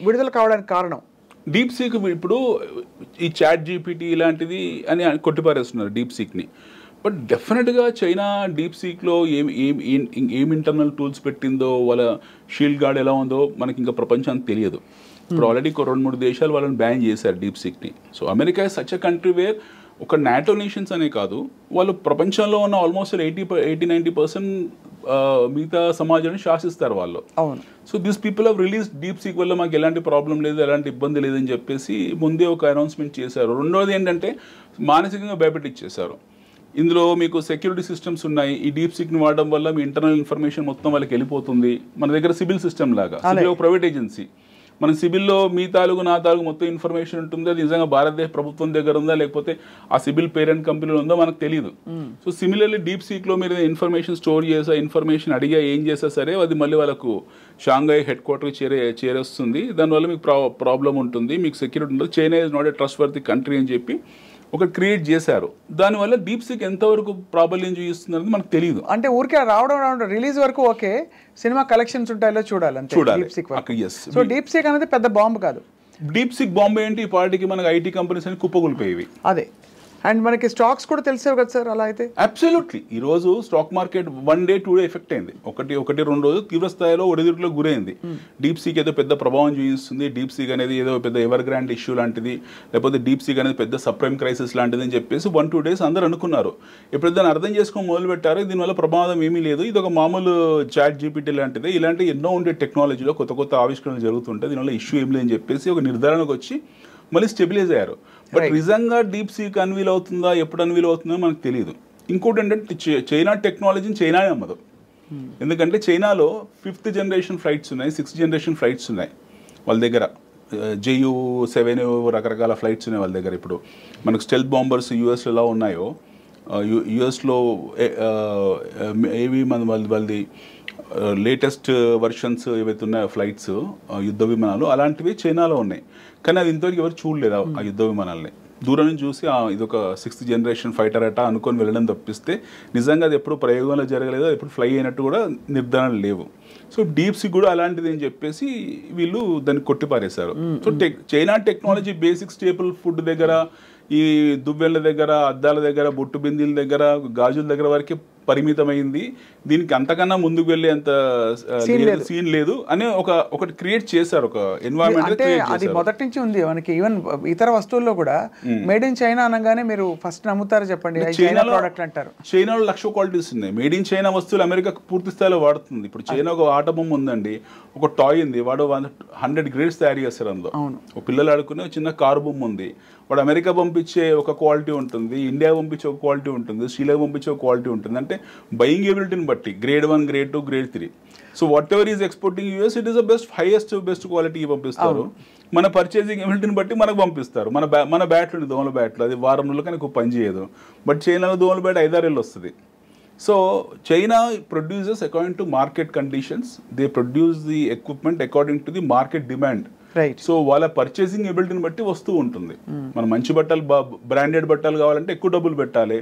విడుదల కావడానికి కారణం, డీప్ సీక్ ఇప్పుడు ఈ చాట్ జీపీటీ ఇలాంటిది అని కొట్టిపారేస్తున్నారు డీప్ సీక్ని. బట్ డెఫినెట్గా చైనా డీప్ సీక్లో ఏం ఇంటర్నల్ టూల్స్ పెట్టిందో, వాళ్ళ షీల్డ్ గార్డ్ ఎలా ఉందో మనకి ఇంకా ప్రపంచానికి తెలియదు. ఇప్పుడు ఆల్రెడీ 2-3 దేశాలు వాళ్ళని బ్యాన్ చేశారు డీప్ సీక్ని. So America is such a country where ఒక నాటో నేషన్స్ అనే కాదు, వాళ్ళు ప్రపంచంలో ఉన్న ఆల్మోస్ట్ 80-90% మిగతా సమాజాన్ని శాసిస్తారు వాళ్ళు. అవును. So this people have release deep seek వల్ల మాకు ఎలాంటి ప్రాబ్లం లేదు, ఎలాంటి ఇబ్బంది లేదని చెప్పేసి ముందే ఒక అనౌన్స్మెంట్ చేశారు. రెండోది ఏంటంటే మానసికంగా భయపెట్టిచ్చేశారు. ఇందులో మీకు సెక్యూరిటీ సిస్టమ్స్ ఉన్నాయి, ఈ డీప్ సీక్ని వాడడం వల్ల మీ ఇంటర్నల్ ఇన్ఫర్మేషన్ మొత్తం వాళ్ళకి వెళ్ళిపోతుంది. మన దగ్గర సిబిల్ సిస్టమ్ లాగా, సిబిల్ ఒక ప్రైవేట్ ఏజెన్సీ, మన సిబిల్లో మీ తాలూకు నా తాలూకు మొత్తం ఇన్ఫర్మేషన్ ఉంటుంది. అది నిజంగా భారతదేశ ప్రభుత్వం దగ్గర ఉందా లేకపోతే ఆ సిబిల్ పేరెంట్ కంపెనీలో ఉందో మనకు తెలియదు. సో సిమిలర్లీ డీప్ సీక్లో మీరు ఇన్ఫర్మేషన్ స్టోర్ చేసా, ఇన్ఫర్మేషన్ అడిగా, ఏం చేసా సరే అది మళ్ళీ వాళ్ళకు షాంఘై హెడ్ క్వార్టర్కి చేరేస్తుంది. దానివల్ల మీకు ప్రాబ్లం ఉంటుంది, మీకు సెక్యూరిటీ ఉంటుంది. China is not a trust worthy country అని చెప్పి ఒకటి క్రియేట్ చేశారు. దానివల్ల డీప్ సీక్ ఎంతవరకు ప్రాబల్యం చూపిస్తుంది అనేది మనకు తెలియదు. అంటే ఊరికే రావడం రిలీజ్ వరకు ఓకే, సినిమా కలెక్షన్స్ ఉంటాయో చూడాలి. సో డీప్ సీక్ అనేది పెద్ద బాంబు కాదు. డీప్ సీక్ బాంబు ఏంటి, ఈ పార్టీకి మనకు ఐటీ కంపెనీస్ అని కుప్పగొలిపోయేవి. అదే, అండ్ మనకి స్టాక్స్ కూడా తెలిసేవి కదా సార్ అలా అయితే. అబ్సల్యూట్లీ. ఈరోజు stock market 1 day 2 day effect అయింది. ఒకటి 2 రోజులు తీవ్ర స్థాయిలో ఒడిదుడుకులో గురైంది. డీప్ సీక్ ఏదో పెద్ద ప్రభావం చూపిస్తుంది, డీప్ సీక్ అనేది ఏదో పెద్ద ఎవర్ గ్రాండ్ ఇష్యూ లాంటిది, లేకపోతే డీప్ సీక్ అనేది పెద్ద సప్రైమ్ క్రైసిస్ లాంటిది అని చెప్పేసి 1-2 days అందరూ అనుకున్నారు. ఎప్పుడు దాన్ని అర్థం చేసుకొని మొదలు పెట్టారు, దీనివల్ల ప్రమాదం ఏమీ లేదు, ఇది ఒక మామూలు చాట్ జీపీటీ లాంటిది, ఇలాంటి ఎన్నో ఉండే టెక్నాలజీలో కొత్త ఆవిష్కరణలు జరుగుతుంటాయి, దీనివల్ల ఇష్యూ ఏం లేదని చెప్పేసి ఒక నిర్ధారణకు వచ్చి మళ్ళీ స్టెబిలైజ్ అయ్యారు. బట్ నిజంగా డీప్ సీక్ అన్వీల్ అవుతుందా, ఎప్పుడు అన్వీల్ అవుతుందో మనకు తెలియదు. ఇంకోటి ఏంటంటే చైనా టెక్నాలజీని చైనానే అమ్మదు. ఎందుకంటే చైనాలో 5th generation ఫ్లైట్స్ ఉన్నాయి, 6th generation ఫ్లైట్స్ ఉన్నాయి వాళ్ళ దగ్గర. JU-7 రకరకాల ఫ్లైట్స్ ఉన్నాయి వాళ్ళ దగ్గర. ఇప్పుడు మనకు స్టెల్త్ బాంబర్స్ యూఎస్లో ఎలా ఉన్నాయో, యూఎస్లో ఏవి వాళ్ళది లేటెస్ట్ వర్షన్స్ ఏవైతే ఉన్నాయో ఫ్లైట్స్, యుద్ధ విమానాలు అలాంటివి చైనాలో ఉన్నాయి. కానీ అది ఇంతవరకు ఎవరు చూడలేదు ఆ యుద్ధ విమానాలని. దూరం నుంచి చూసి ఇదొక 6th generation ఫైటర్ అట అనుకొని వెళ్ళడం తప్పిస్తే నిజంగా అది ఎప్పుడు ప్రయోగంలో జరగలేదు, అది ఎప్పుడు ఫ్లై అయినట్టు కూడా నిర్ధారణ లేవు. సో డీప్ సీక్ కూడా అలాంటిది అని చెప్పేసి వీళ్ళు దాన్ని కొట్టిపారేశారు. So China technology basic staple food దగ్గర, ఈ దువ్వెళ్ళ దగ్గర, అద్దాల దగ్గర, బొట్టు బిందీల దగ్గర, గాజుల దగ్గర వరకే పరిమితమైంది. దీనికి అంతకన్నా ముందుకు వెళ్ళే అంత సీన్ లేదు అని ఒకటి క్రియేట్ చేశారు, ఒక ఎన్వైరన్మెంట్. అది మొదటి నుంచి ఉంది మనకి. ఈవెన్ ఇతర వస్తువుల్లో కూడా మేడ్ ఇన్ చైనా అనగానే మీరు ఫస్ట్ నమ్ముతారు చెప్పండి, చైనా ప్రోడక్ట్ అంటారు. చైనాలో 1,00,000 క్వాలిటీస్ ఉన్నాయి. మేడ్ ఇన్ చైనా వస్తువులు అమెరికా పూర్తి స్థాయిలో వాడుతుంది. ఇప్పుడు చైనా ఒక ఆట బొమ్మ ఉందండి, ఒక టాయ్ ఉంది, వాడు 100 grades తయారు చేస్తారు అందులో. ఒక పిల్లలు ఆడుకునే చిన్న కారు బొమ్మ ఉంది, వాడు అమెరికా పంపించే ఒక క్వాలిటీ ఉంటుంది, ఇండియా పంపించే ఒక క్వాలిటీ ఉంటుంది, శ్రీలంక పంపించే ఒక క్వాలిటీ ఉంటుంది. అంటే బయింగ్ ఎబిలిటీని బట్టి grade 1, grade 2, grade 3. So what ever is exporting US, it is the best quality పంపిస్తారు. మన పర్చేసింగ్ ఎబిలిటీని బట్టి మనకు పంపిస్తారు. మన బ్యాట్లు ఉంది, దోమల బ్యాట్లు, అది వారం రోజులు కానీ పని చేయదు. బట్ చైనాలో దోమల బ్యాట్ 5-6 ఏళ్ళు వస్తుంది. So China produces according to market conditions, they produce the equipment according to the market demand. So వాళ్ళ పర్చేసింగ్ ఎబిలిటీని బట్టి వస్తూ ఉంటుంది. మనం మంచి బట్టలు, బ్రాండెడ్ బట్టలు కావాలంటే ఎక్కువ డబ్బులు పెట్టాలి,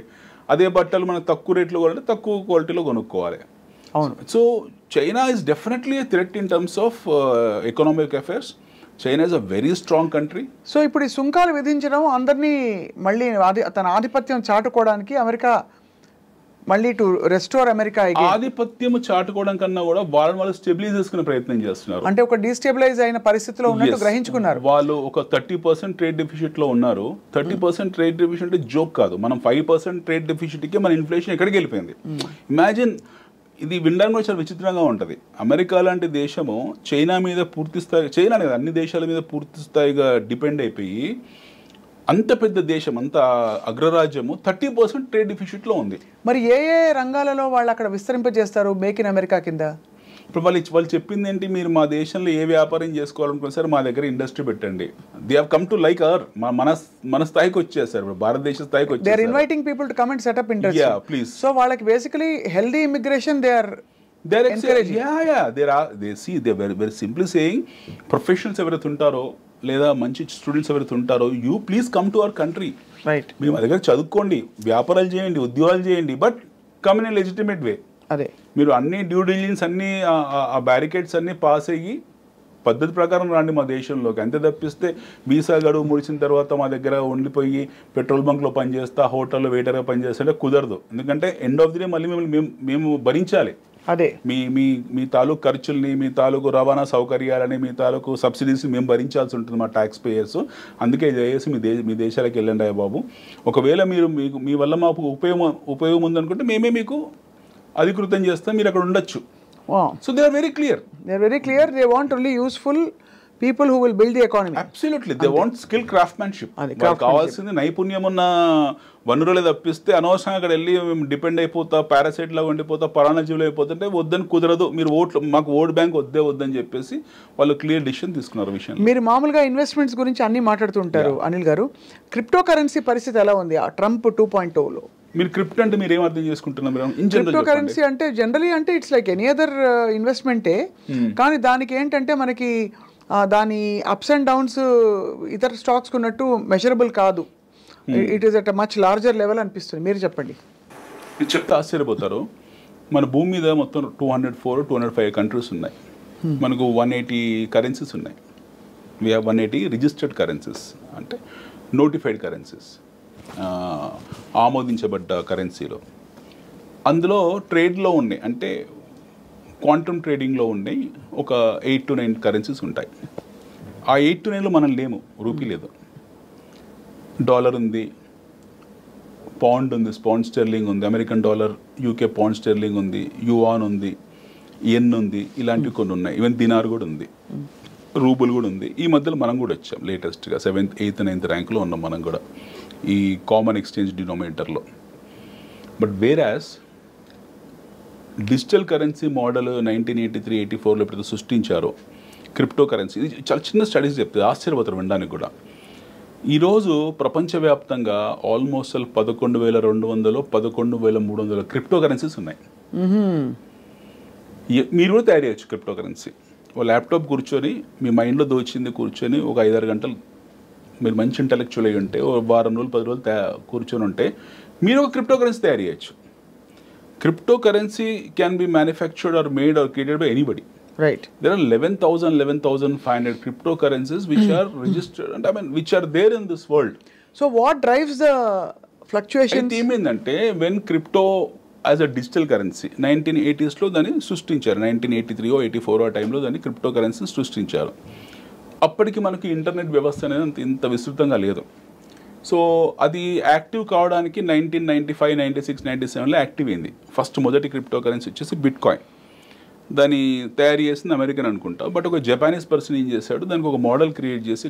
అదే బట్టలు మనకు తక్కువ రేట్లో కావాలంటే తక్కువ క్వాలిటీలో కొనుక్కోవాలి. అవును. So China is definitely a threat in terms of economic affairs. China is a very strong country. So ఇప్పుడు ఈ సుంకాలు విధించడం అందరినీ మళ్ళీ తన ఆధిపత్యం చాటుకోవడానికి అమెరికా మళ్ళీ టు రెస్టోర్ అమెరికా ఆధిపత్యం చాటుకోవడం కన్నా కూడా వాళ్ళు స్టెబిలైజ్ చేసుకునే ప్రయత్నం చేస్తున్నారు. అంటే ఒక డిస్టెబిలైజ్ అయిన పరిస్థితిలో ఉన్నట్టు గ్రహించుకున్నారు. వాళ్ళు ఒక 30% ట్రేడ్ డెఫిసిట్ లో ఉన్నారు. 30% ట్రేడ్ డెఫిసిట్ జోక్ కాదు. మనం 5% ట్రేడ్ డెఫిసిట్ కి మన ఇన్ఫ్లేషన్ ఎక్కడికి వెళ్ళిపోయింది. ఇమాజిన్, ఇది వినడానికి కూడా చాలా విచిత్రంగా ఉంటుంది. అమెరికా లాంటి దేశము చైనా మీద పూర్తి స్థాయి, చైనా అనేది అన్ని దేశాల మీద పూర్తి స్థాయిగా డిపెండ్ అయిపోయి, అంత పెద్ద దేశం, అంత అగ్రరాజ్యము 30% ట్రేడ్ డెఫిసిట్లో ఉంది. మరి ఏ రంగాలలో వాళ్ళు అక్కడ విస్తరింపజేస్తారు మేక్ ఇన్ అమెరికా కింద? ఇప్పుడు వాళ్ళు చెప్పింది ఏంటి, మీరు మా దేశంలో ఏ వ్యాపారం చేసుకోవాలనుకున్నా సరే మా దగ్గర ఇండస్ట్రీ పెట్టండి. They have come to like our, మన స్థాయికి వచ్చేసారు, ఇప్పుడు భారతదేశ స్థాయికి వచ్చేసారు. They are inviting people to come and set up industry. Yeah please. So వాళ్ళకి basically healthy immigration they are encouraging. They very simply saying, professionals ఎవరైతే ఉంటారో లేదా మంచి స్టూడెంట్స్ ఎవరైతే ఉంటారో, you please come to our country. Right. మీరు మా దగ్గర చదువుకోండి, వ్యాపారాలు చేయండి, ఉద్యోగాలు చేయండి, but come in a legitimate వే. అదే మీరు అన్ని డ్యూ డిలిజెన్స్ అన్ని ఆ బ్యారికేడ్స్ అన్ని పాస్ అయ్యి పద్ధతి ప్రకారం రండి మా దేశంలోకి. అంతే తప్పిస్తే వీసా గడువు ముడిచిన తర్వాత మా దగ్గర ఉండిపోయి పెట్రోల్ బంక్లో పనిచేస్తా, హోటల్లో వెయిటర్గా పనిచేస్తే కుదరదు. ఎందుకంటే ఎండ్ ఆఫ్ ది డే మళ్ళీ మేము భరించాలి. అదే మీ మీ మీ తాలూకు ఖర్చుల్ని, మీ తాలూకు రవాణా సౌకర్యాలని, మీ తాలూకు సబ్సిడీస్ మేము భరించాల్సి ఉంటుంది మా ట్యాక్స్ పేయర్స్. అందుకే దయచేసి మీ దేశాలకు వెళ్ళండి అయ్యా బాబు. ఒకవేళ మీరు మీ వల్ల మాకు ఉపయోగం ఉందనుకుంటే మేమే మీకు అధికృతం చేస్తాం, మీరు అక్కడ ఉండొచ్చు. So they are very clear. They want only useful people who will build the economy. Absolutely. They want skill craftsmanship. కావాల్సింది నైపుణ్యం ఉన్న వనరులే తప్పిస్తే అనవసరంగా అక్కడ వెళ్ళి మేము డిపెండ్ అయిపోతా, పారాసైట్ లాగా ఉండిపోతా, పరాణ జీవులు అయిపోతుంటే వద్దని కుదరదు, మీరు మాకు ఓట్ బ్యాంక్ వద్దని చెప్పేసి వాళ్ళు క్లియర్ డిసిషన్ తీసుకున్నారు విషయం. మీరు మామూలుగా ఇన్వెస్ట్మెంట్స్ గురించి అన్ని మాట్లాడుతుంటారు అనిల్ గారు. క్రిప్టో కరెన్సీ పరిస్థితి ఎలా ఉంది ట్రంప్ 2.0లో? మీరు క్రిప్టో అంటే మీరు ఏం అర్థం చేసుకుంటున్నారు? క్రిప్టో కరెన్సీ అంటే జనరలీ అంటే ఇట్స్ లైక్ ఎనీ అదర్ ఇన్వెస్ట్మెంటే, కానీ దానికి ఏంటంటే మనకి దాని అప్స్ అండ్ డౌన్స్ ఇతర స్టాక్స్ ఉన్నట్టు మెజరబుల్ కాదు. It is at much larger level అనిపిస్తుంది. మీరు చెప్పండి. మీరు చెప్తే ఆశ్చర్యపోతారు. మన భూమి మీద మొత్తం 205 కంట్రీస్ ఉన్నాయి. మనకు 180 కరెన్సీస్ ఉన్నాయి. వీ హ్యావ్ 180 రిజిస్టర్డ్ కరెన్సీస్, అంటే నోటిఫైడ్ కరెన్సీస్, ఆమోదించబడ్డ కరెన్సీలో. అందులో ట్రేడ్లో ఉన్నాయి, అంటే క్వాంటమ్ ట్రేడింగ్లో ఉన్నాయి ఒక 8 to 9 కరెన్సీస్ ఉంటాయి. ఆ 8 to 9లో మనం లేము, రూపీ లేదు. డాలర్ ఉంది, పౌండ్ ఉంది, పౌండ్ స్టెర్లింగ్ ఉంది, American dollar, UK pound sterling ఉంది, యువాన్ ఉంది, ఎన్ ఉంది, ఇలాంటివి కొన్ని ఉన్నాయి. ఈవెన్ దినార్ కూడా ఉంది, రూబుల్ కూడా ఉంది. ఈ మధ్యలో మనం కూడా వచ్చాం లేటెస్ట్గా 7th, 8th, 9th ర్యాంక్లో ఉన్నాం మనం కూడా ఈ కామన్ ఎక్స్చేంజ్ డినోమినేటర్లో. But whereas digital currency model 1983, 84లో ఎప్పుడైతే సృష్టించారో క్రిప్టో కరెన్సీ, ఇది చాలా చిన్న స్టడీస్ చెప్తుంది, ఆశ్చర్యపోతారు వినడానికి కూడా. ఈరోజు ప్రపంచవ్యాప్తంగా ఆల్మోస్ట్ 11,200, 11,300 క్రిప్టో కరెన్సీస్ ఉన్నాయి. మీరు కూడా తయారు చేయొచ్చు క్రిప్టో కరెన్సీ. ఓ ల్యాప్టాప్ కూర్చొని మీ మైండ్లో దోచింది కూర్చొని ఒక 5-6 గంటలు మీరు మంచి ఇంటలెక్చువల్ అయ్యి ఉంటే, ఓ వారం రోజులు 10 రోజులు కూర్చొని ఉంటే మీరు ఒక క్రిప్టో కరెన్సీ తయారు చేయొచ్చు. Cryptocurrency can be manufactured or made or created by anybody. Right. There are 11,500 cryptocurrencies which are registered, and I mean which are there in this world. So what drives the fluctuations? అయితే ఏమైందంటే when crypto as a digital currency 1980sలో దాన్ని సృష్టించారు. 1983 or 84 ఆ టైంలో దాన్ని crypto currency సృష్టించారు. అప్పటికి మనకి ఇంటర్నెట్ వ్యవస్థ అనేది ఇంత విస్తృతంగా లేదు. సో అది యాక్టివ్ కావడానికి 1995, 96, 97లో యాక్టివ్ అయింది. ఫస్ట్ మొదటి క్రిప్టో కరెన్సీ వచ్చేసి బిట్ కాయిన్. దాన్ని తయారు చేసింది అమెరికన్ అనుకుంటా. బట్ ఒక జపానీస్ పర్సన్ ఏం చేశాడు, దానికి ఒక మోడల్ క్రియేట్ చేసి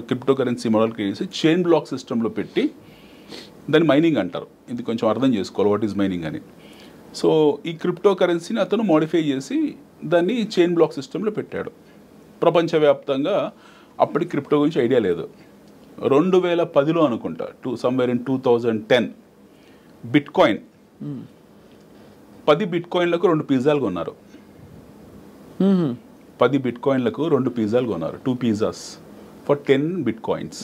క్రిప్టో కరెన్సీ మోడల్ క్రియేట్ చేసి చైన్ బ్లాక్ సిస్టంలో పెట్టి దాన్ని మైనింగ్ అంటారు. ఇది కొంచెం అర్థం చేసుకోవాలి వాట్ ఈజ్ మైనింగ్ అని. సో ఈ క్రిప్టో కరెన్సీని అతను మోడిఫై చేసి దాన్ని చైన్ బ్లాక్ సిస్టంలో పెట్టాడు. ప్రపంచవ్యాప్తంగా అప్పటికి క్రిప్టో గురించి ఐడియా లేదు. 2010లో అనుకుంటా, సమ్వేర్ ఇన్ 2010 బిట్ కాయిన్ 10 బిట్ కాయిన్లకు 2 పిజ్జాలు కొన్నారు. 10 బిట్ కాయిన్లకు 2 పిజ్జాలు కొన్నారు. 2 pizzas for 10 bitcoins.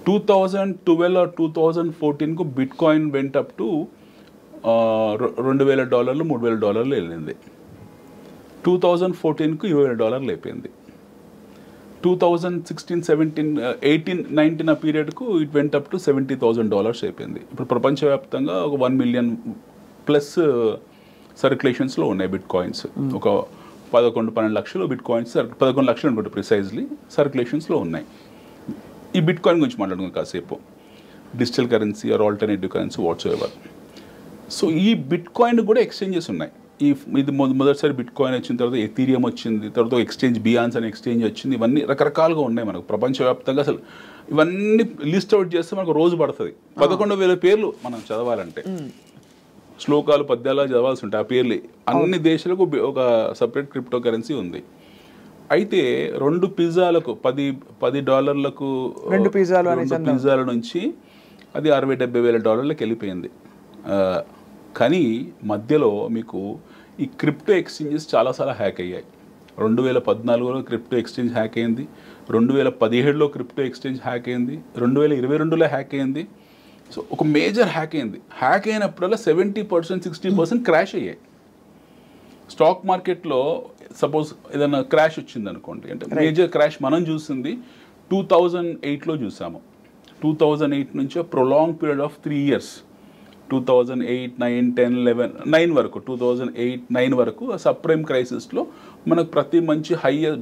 2012 or 2014కు bitcoin went up to $2,000, $3,000 వెళ్ళింది. 2014కు $20,000 అయిపోయింది. 2016, 17, 18, 19 ఆ పీరియడ్కు ఇట్ వెంట్ అప్ టు $70,000 అయిపోయింది. ఇప్పుడు ప్రపంచవ్యాప్తంగా ఒక 1 million ప్లస్ సర్క్యులేషన్స్లో ఉన్నాయి బిట్ కాయిన్స్. ఒక 11-12 లక్షలు బిట్ కాయిన్స్, 11 లక్షలు అనుకుంటే ప్రిసైజ్లీ సర్క్యులేషన్స్లో ఉన్నాయి. ఈ బిట్ కాయిన్ గురించి మాట్లాడుకున్నాం కాసేపు. Digital currency or alternative currency whatsoever. So ఈ బిట్ కాయిన్ కూడా ఎక్స్చేంజెస్ ఉన్నాయి. ఇది మొదటిసారి బిట్ కాయిన్ వచ్చిన తర్వాత ఎథీరియం వచ్చింది, తర్వాత ఎక్స్చేంజ్ బియాన్స్ అనే ఎక్స్చేంజ్ వచ్చింది. ఇవన్నీ రకరకాలుగా ఉన్నాయి మనకు ప్రపంచవ్యాప్తంగా. అసలు ఇవన్నీ లిస్ట్ అవుట్ చేస్తే మనకు రోజు పడుతుంది. 11,000 పేర్లు మనం చదవాలంటే, శ్లోకాలు పద్యాలు చదవాల్సి ఉంటాయి. ఆ పేర్లు అన్ని దేశాలకు ఒక సపరేట్ క్రిప్టో కరెన్సీ ఉంది. అయితే 2 పిజ్జాలకు $10 2 పిజ్జాల నుంచి అది $60,000-70,000 వెళ్ళిపోయింది. కానీ మధ్యలో మీకు ఈ క్రిప్టో ఎక్స్చేంజెస్ చాలాసార్లు హ్యాక్ అయ్యాయి. 2014లో క్రిప్టో ఎక్స్చేంజ్ హ్యాక్ అయింది, 2017లో క్రిప్టో ఎక్స్చేంజ్ హ్యాక్ అయింది, 2022లో హ్యాక్ అయింది. సో ఒక మేజర్ హ్యాక్ అయింది. హ్యాక్ అయినప్పుడల్లా 70%, 60% క్రాష్ అయ్యాయి. స్టాక్ మార్కెట్లో సపోజ్ ఏదైనా క్రాష్ వచ్చింది అనుకోండి, అంటే మేజర్ క్రాష్ మనం చూసింది 2008లో చూసాము. 2008 నుంచి ప్రొలాంగ్ పీరియడ్ ఆఫ్ 3 years 2008, 9, 10, 11, 9 వరకు 2008, 9 వరకు సబ్ప్రైమ్ క్రైసిస్లో మనకు ప్రతి మంచి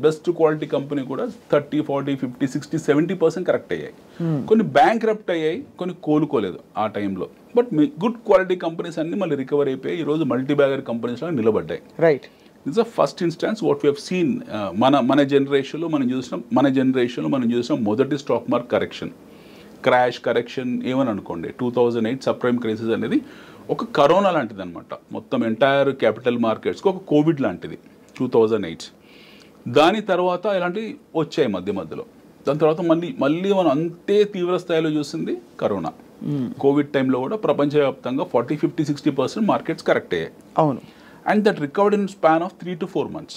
బెస్ట్ క్వాలిటీ కంపెనీ కూడా 30, 40, 50, 60, 70% కరెక్ట్ అయ్యాయి. కొన్ని బ్యాంక్ రప్ట్ అయ్యాయి, కొన్ని కోలుకోలేదు ఆ టైంలో. బట్ గుడ్ క్వాలిటీ కంపెనీస్ అన్ని మళ్ళీ రికవర్ అయిపోయి ఈరోజు మల్టీ బ్యాగర్ కంపెనీస్లో నిలబడ్డాయి. Right. It's the first instance what we have seen. మన జనరేషన్లో మనం చూసిన మొదటి stock market correction, crash correction ఏమని అనుకోండి. 2008 సబ్ప్రైమ్ క్రైసిస్ అనేది ఒక కరోనా లాంటిది అనమాట. మొత్తం ఎంటైర్ క్యాపిటల్ మార్కెట్స్కి ఒక కోవిడ్ లాంటిది 2008. దాని తర్వాత ఇలాంటివి వచ్చాయి మధ్యలో. దాని తర్వాత మళ్ళీ మనం అంతే తీవ్ర స్థాయిలో చూసింది కరోనా. కోవిడ్ టైంలో కూడా ప్రపంచవ్యాప్తంగా 40, 50, 60% మార్కెట్స్ కరెక్ట్ అయ్యాయి. అవును. And that recovered in span of 3 to 4 months.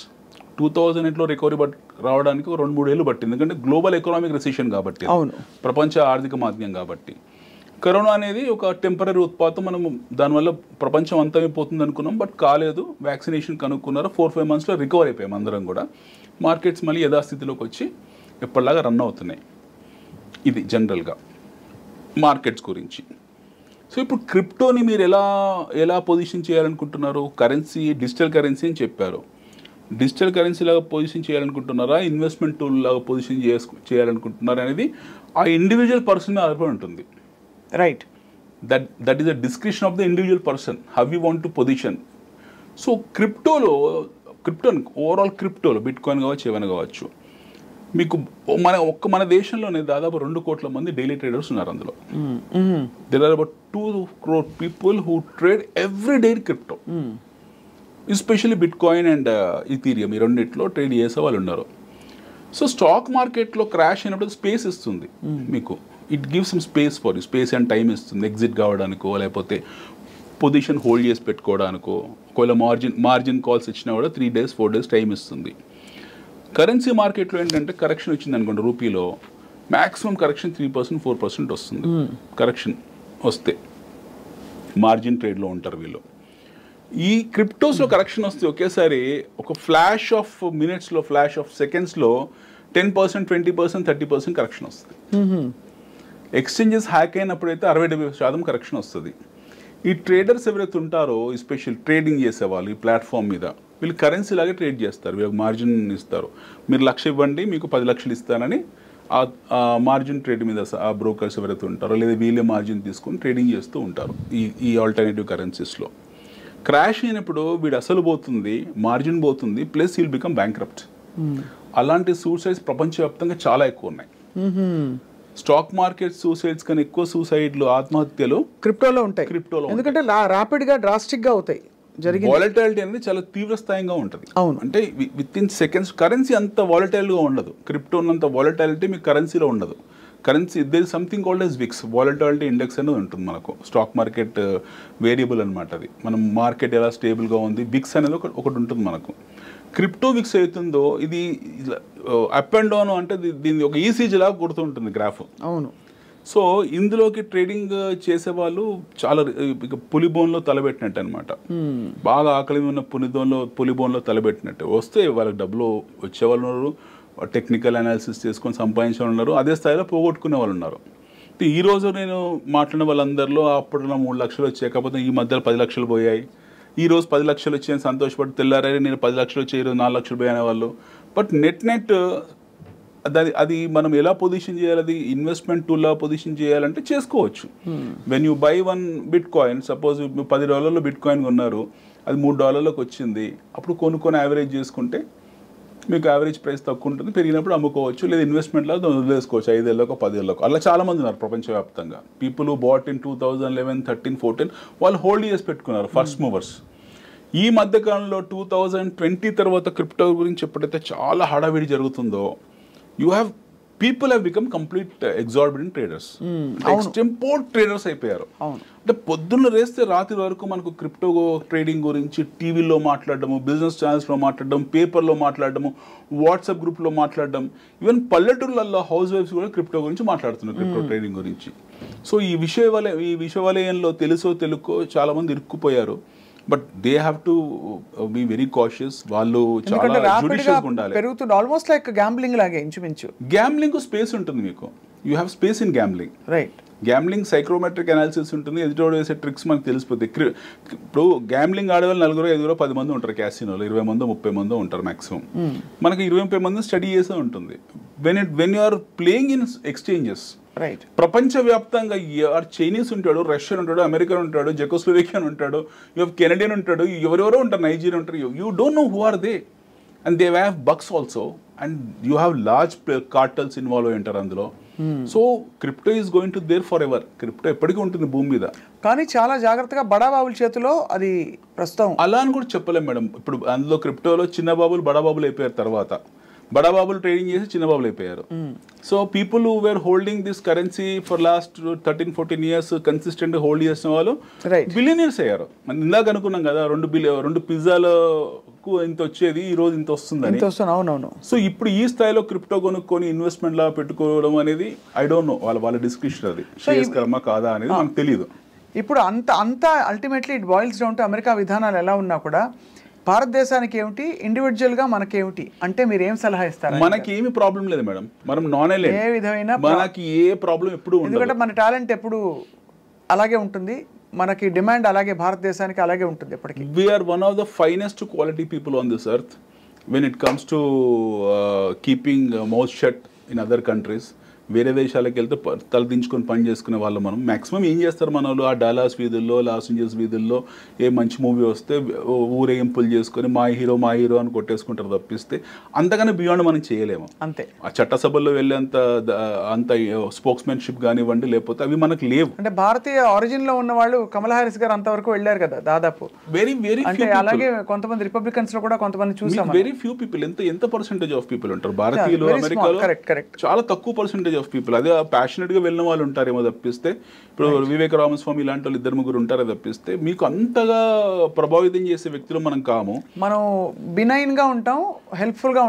2008లో రికవరీ రావడానికి 2-3 ఏళ్ళు పట్టింది, ఎందుకంటే గ్లోబల్ ఎకనామిక్ రెసిషన్ కాబట్టి, ప్రపంచ ఆర్థిక మాంద్యం కాబట్టి. కరోనా అనేది ఒక టెంపరీ ఉత్పాతం. మనం దానివల్ల ప్రపంచం అంతమైపోతుంది అనుకున్నాం, బట్ కాలేదు. వ్యాక్సినేషన్ కనుక్కున్నారు, 4-5 monthsలో రికవర్ అయిపోయాం అందరం కూడా. మార్కెట్స్ మళ్ళీ యథాస్థితిలోకి వచ్చి ఎప్పటిలాగా రన్ అవుతున్నాయి. ఇది జనరల్గా మార్కెట్స్ గురించి. సో ఇప్పుడు క్రిప్టోని మీరు ఎలా పొజిషన్ చేయాలనుకుంటున్నారు? కరెన్సీ, డిజిటల్ కరెన్సీ అని చెప్పారు. డిజిటల్ కరెన్సీ లాగా పొజిషన్ చేయాలనుకుంటున్నారా, ఇన్వెస్ట్మెంట్ టూల్ లాగా పొజిషన్ చేయాలనుకుంటున్నారా అనేది ఆ ఇండివిజువల్ పర్సన్ ఆధారపడి ఉంటుంది. Right. That is the description of the individual person how you want to position. So crypto overall క్రిప్టోలో బిట్ కాయిన్ కావచ్చు, ఏమైనా కావచ్చు, మీకు మన దేశంలోనే దాదాపు 2 కోట్ల మంది డైలీ ట్రేడర్స్ ఉన్నారు. అందులో there are about 2 crore people who trade every day crypto, especially bitcoin and ethereum. ఈ రెండిట్లో ట్రేడ్ చేసే వాళ్ళు ఉన్నారు. సో స్టాక్ మార్కెట్లో క్రాష్ అయినప్పుడు స్పేస్ ఇస్తుంది మీకు. It gives some space for you, space and time ఇస్తుంది ఎగ్జిట్ కావడానికో, లేకపోతే పొజిషన్ హోల్డ్ చేసి పెట్టుకోవడానికో. ఒకవేళ మార్జిన్ కాల్స్ ఇచ్చినా కూడా 3 days 4 days టైం ఇస్తుంది. కరెన్సీ మార్కెట్లో ఏంటంటే కరెక్షన్ వచ్చింది అనుకోండి, రూపీలో మ్యాక్సిమం కరెక్షన్ 3%, 4% వస్తుంది. కరెక్షన్ వస్తే మార్జిన్ ట్రేడ్లో ఉంటారు వీళ్ళు. ఈ క్రిప్టోస్లో కరెక్షన్ వస్తే ఒకేసారి ఒక ఫ్లాష్ ఆఫ్ మినిట్స్లో, ఫ్లాష్ ఆఫ్ సెకండ్స్లో 10%, 20%, 30% కరెక్షన్ వస్తుంది. ఎక్స్చేంజెస్ హ్యాక్ అయినప్పుడైతే 60-70% కరెక్షన్ వస్తుంది. ఈ ట్రేడర్స్ ఎవరైతే ఉంటారో, ఎస్పెషల్ ట్రేడింగ్ చేసేవాళ్ళు ఈ ప్లాట్ఫామ్ మీద, వీళ్ళు కరెన్సీ లాగే ట్రేడ్ చేస్తారు. వీళ్ళకి మార్జిన్ ఇస్తారు. మీరు 1,00,000 ఇవ్వండి, మీకు 10 లక్షలు ఇస్తానని ఆ మార్జిన్ ట్రేడ్ మీద ఆ బ్రోకర్స్ ఎవరైతే ఉంటారో, లేదా వీళ్ళే మార్జిన్ తీసుకొని ట్రేడింగ్ చేస్తూ ఉంటారు ఈ ఆల్టర్నేటివ్ కరెన్సీస్లో. క్రాష్ అయినప్పుడు వీడు అసలు పోతుంది, మార్జిన్ పోతుంది, ప్లస్ వీల్ బికమ్ బ్యాంక్రప్ట్. అలాంటి సూసైడ్స్ ప్రపంచవ్యాప్తంగా చాలా ఎక్కువ ఉన్నాయి. స్టాక్ మార్కెట్ సూసైడ్స్ కన్నా ఎక్కువ సూసైడ్లు, ఆత్మహత్యలు క్రిప్టోలో ఉంటాయి. ఎందుకంటే ర్యాపిడ్గా, డ్రాస్టిక్గా అవుతాయి. వాలటాలిటీ అనేది చాలా తీవ్ర స్థాయిగా ఉంటుంది. అవును. అంటే విత్ ఇన్ సెకండ్స్. కరెన్సీ అంత వాలటైల్గా ఉండదు. క్రిప్టో ఉన్నంత వాలటాలిటీ మీకు కరెన్సీలో ఉండదు. Currency there is something called S VIX, volatility index అనేది ఉంటుంది మనకు. స్టాక్ మార్కెట్ వేరియబుల్ అనమాట అది. మనం మార్కెట్ ఎలా స్టేబుల్గా ఉంది, విక్స్ అనేది ఒకటి ఉంటుంది మనకు. క్రిప్టో విక్స్ అవుతుందో ఇది అప్ అండ్ డౌన్, అంటే దీన్ని ఒక ఈసీజీ లాగా కొడుతుంటుంది గ్రాఫ్. అవును. సో ఇందులోకి ట్రేడింగ్ చేసేవాళ్ళు చాలా పులిబోన్లో తలబెట్టినట్టు అనమాట. బాగా ఆకలి ఉన్న పులిబోన్లో తలబెట్టినట్టు. వస్తే వాళ్ళకి డబ్బులు వచ్చేవాళ్ళు ఉన్నారు, టెక్నికల్ అనాలిసిస్ చేసుకొని సంపాదించే వాళ్ళు ఉన్నారు, అదే స్థాయిలో పోగొట్టుకునే వాళ్ళు ఉన్నారు. ఈరోజు నేను మాట్లాడిన వాళ్ళందరిలో అప్పట్లో 3 లక్షలు వచ్చాయి, కాకపోతే ఈ మధ్యలో 10 లక్షలు పోయాయి. ఈరోజు 10 లక్షలు వచ్చాయని సంతోషపడి తెల్లారే నేను 10 లక్షలు వచ్చాయి, ఈరోజు 4 లక్షలు పోయిన వాళ్ళు. బట్ నెట్ అది మనం ఎలా పొజిషన్ చేయాలి, అది ఇన్వెస్ట్మెంట్ టూల్లా పొజిషన్ చేయాలంటే చేసుకోవచ్చు. When you by 1 bit coin, suppose $10 bit coin కొన్నారు, అది $3 వచ్చింది, అప్పుడు కొనుక్కొని యావరేజ్ చేసుకుంటే మీకు యావరేజ్ ప్రైస్ తక్కువ ఉంటుంది, పెరిగినప్పుడు అమ్ముకోవచ్చు, లేదా ఇన్వెస్ట్మెంట్లో వదిలేసుకోవచ్చు 5 ఏళ్ళకో 10 ఏళ్ళకో. అలా చాలామంది ఉన్నారు ప్రపంచవ్యాప్తంగా. పీపుల్ హూ బాట్ ఇన్ 2011, 13, 14 వాళ్ళు హోల్డ్ చేసి పెట్టుకున్నారు, ఫస్ట్ మూవర్స్. ఈ మధ్యకాలంలో 2020 తర్వాత క్రిప్టో గురించి ఎప్పుడైతే చాలా హడావిడి జరుగుతుందో, people have become complete exorbitant traders. ఎక్స్టెంపోర్ట్ ట్రేడర్స్ అయిపోయారు. అంటే పొద్దున్న రేస్తే రాత్రి వరకు మనకు క్రిప్టో ట్రేడింగ్ గురించి టీవీలో మాట్లాడడము, బిజినెస్ ఛానల్స్లో మాట్లాడడం, పేపర్లో మాట్లాడడము, వాట్సాప్ గ్రూప్లో మాట్లాడడం, ఈవెన్ పల్లెటూళ్ళల్లో హౌస్ వైఫ్స్ కూడా క్రిప్టో గురించి మాట్లాడుతున్నారు, క్రిప్టో ట్రేడింగ్ గురించి. సో ఈ విషయవలయంలో తెలుసో తెలుకో చాలా మంది ఇరుక్కుపోయారు. But they have to be very cautious. వాళ్ళు చాలా జుడిషియస్గా ఉండాలి. పెరుగుతుంది, ఆల్మోస్ట్ లైక్ గ్యాంబ్లింగ్ లాగే ఇంచుమించు. గ్యాంబ్లింగ్ స్పేస్ ఉంటుంది మీకు. You have space in gambling. Right. Gambling psychrometric analysis ఉంటుంది, ఎదుటోడు వేసే ట్రిక్స్ మనకు తెలిసిపోతాయి. ఇప్పుడు గ్యామ్లింగ్ ఆడేవాళ్ళు 4, 5, 10 మంది ఉంటారు క్యాసినోలో, 20 మందో 30 మందో ఉంటారు మ్యాక్సిమం. మనకి 20-30 మంది స్టడీ చేసే ఉంటుంది. When you are playing in exchanges, right, ప్రపంచవ్యాప్తంగా చైనీస్ ఉంటాడు, రష్యన్ ఉంటాడు, అమెరికన్ ఉంటాడు, జెకోస్లోవేకియన్ ఉంటాడు, కెనడియన్ ఉంటాడు, ఎవరెవరో ఉంటారు, నైజీరియా ఉంటారు. You don't know who are they, and they have bucks also, and you have large cartels involve అయి ఉంటారు అందులో. So crypto is going to there forever. Crypto ఎప్పటికీ ఉంటుంది భూమి మీద, కానీ చాలా జాగ్రత్తగా బడాబాబుల చేతిలో అది ప్రస్తుతం. అలా అని కూడా చెప్పలేం మేడం. ఇప్పుడు అందులో క్రిప్టోలో చిన్న బాబులు బడాబాబులు అయిపోయారు, తర్వాత బడాబాబులు ట్రేడింగ్ చేసి చిన్న బాబులు అయిపోయారు. So people who were holding this currency for last 13-14 years consistent hold చేసిన వాళ్ళు బిలియనీర్స్ అయ్యారు. మనం ఇందాక అనుకున్నాం కదా, 2 పిజ్జాలకు ఇంత వచ్చేది ఈ రోజు ఇంత వస్తుందని. అవునవును. సో ఇప్పుడు ఈ స్థాయిలో క్రిప్టో కొనుక్కొని ఇన్వెస్ట్మెంట్ లా పెట్టుకోవడం అనేది ఐ డోంట్ నో, వాళ్ళ డిస్క్రిప్షన్ అది శ్రేయస్కరమా కాదా అనేది మనకు తెలియదు. ఇప్పుడు అంత ultimately it boils down to America విధానాలు ఎలా ఉన్నా కూడా భారతదేశానికి ఏమిటి, ఇండివిజువల్గా మనకేమిటి అంటే మీరు ఏం సలహా ఇస్తారు? మనకి ఏమి ప్రాబ్లం లేదు మేడం, మనం నాన్ ఐలాండ్, ఏ విధమైన మనకి ఏ ప్రాబ్లం ఎప్పుడు ఉండదు. ఎందుకంటే మన టాలెంట్ ఎప్పుడు అలాగే ఉంటుంది, మనకి డిమాండ్ అలాగే భారతదేశానికి అలాగే ఉంటుంది ఎప్పటికీ. We're one of the finest quality people on this earth when it comes to keeping mouth shut in other countries. వేరే దేశాలకు వెళ్తే తలదించుకొని పని చేసుకునే వాళ్ళు మనం. మ్యాక్సిమం ఏం చేస్తారు మన వాళ్ళు, ఆ డాలాస్ వీధుల్లో, లాస్ ఏంజల్స్ వీధుల్లో ఏ మంచి మూవీ వస్తే ఊరేగింపులు చేసుకొని మా హీరో అని కొట్టేసుకుంటారు తప్పిస్తే అంతగానే బియాండ్ మనం చేయలేము. అంతే. ఆ చట్టసభల్లో వెళ్ళేంత స్పోక్స్మెన్షిప్ కానివ్వండి, లేకపోతే అవి మనకు లేవు. అంటే భారతీయ ఆరిజిన్ లో ఉన్న వాళ్ళు కమలా హారిస్ గారు అంతవరకు వెళ్ళారు కదా దాదాపు. వెరీ అంటే అలాగే కొంతమంది రిపబ్లికన్స్ లో కూడా కొంతమంది చూసాం. వెరీ ఫ్యూ పీపుల్, ఎంత పర్సెంటేజ్ ఆఫ్ పీపుల్ ఉంటారు భారతీయులు అమెరికాలో? చాలా తక్కువ పర్సెంటేజ్ ఆఫ్ పీపుల్. అదే ప్యాషనెట్ గా వెళ్ళిన వాళ్ళు ఉంటారేమో తప్పిస్తే, ఇప్పుడు వివేక రామస్వామి ఇలాంటి వాళ్ళు 2-3 ఉంటారే తప్పిస్తే మీకు అంతగా ప్రభావితం చేసే వ్యక్తులు మనం కాము. మనం బినైన్ గా ఉంటాం, హెల్ప్ఫుల్ గా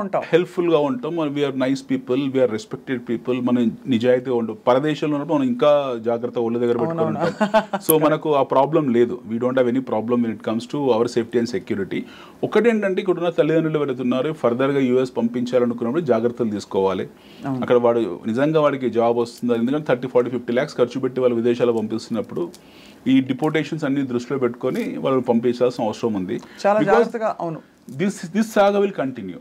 ఉంటాం. We're nice people, we're respected people. మనం నిజాయితీగా ఉంటాం. పరదేశంలో ఉన్నప్పుడు మనం ఇంకా జాగ్రత్త ఒళ్ళ దగ్గర పెట్టుకుని ఉంటాం. సో మనకు ఆ ప్రాబ్లం లేదు. We don't have any problem when it comes to our safety and security. ఒకటేంటంటే ఇక్కడ ఉన్న తల్లిదండ్రులు వెళుతున్నారు, ఫర్దర్ గా యూఎస్ పంపించాలనుకున్నప్పుడు జాగ్రత్తలు తీసుకోవాలి. అక్కడ వాడు నిజంగా వాడికి జాబ్ వస్తుంది, ఎందుకంటే 30-40-50 lakhs ఖర్చు పెట్టి వాళ్ళు విదేశాలు పంపిస్తున్నప్పుడు ఈ డిపోటేషన్స్ అన్ని దృష్టిలో పెట్టుకొని వాళ్ళు పంపించాల్సిన అవసరం ఉంది. చాలా జాగ్రత్తగా. అవును. This saga will continue.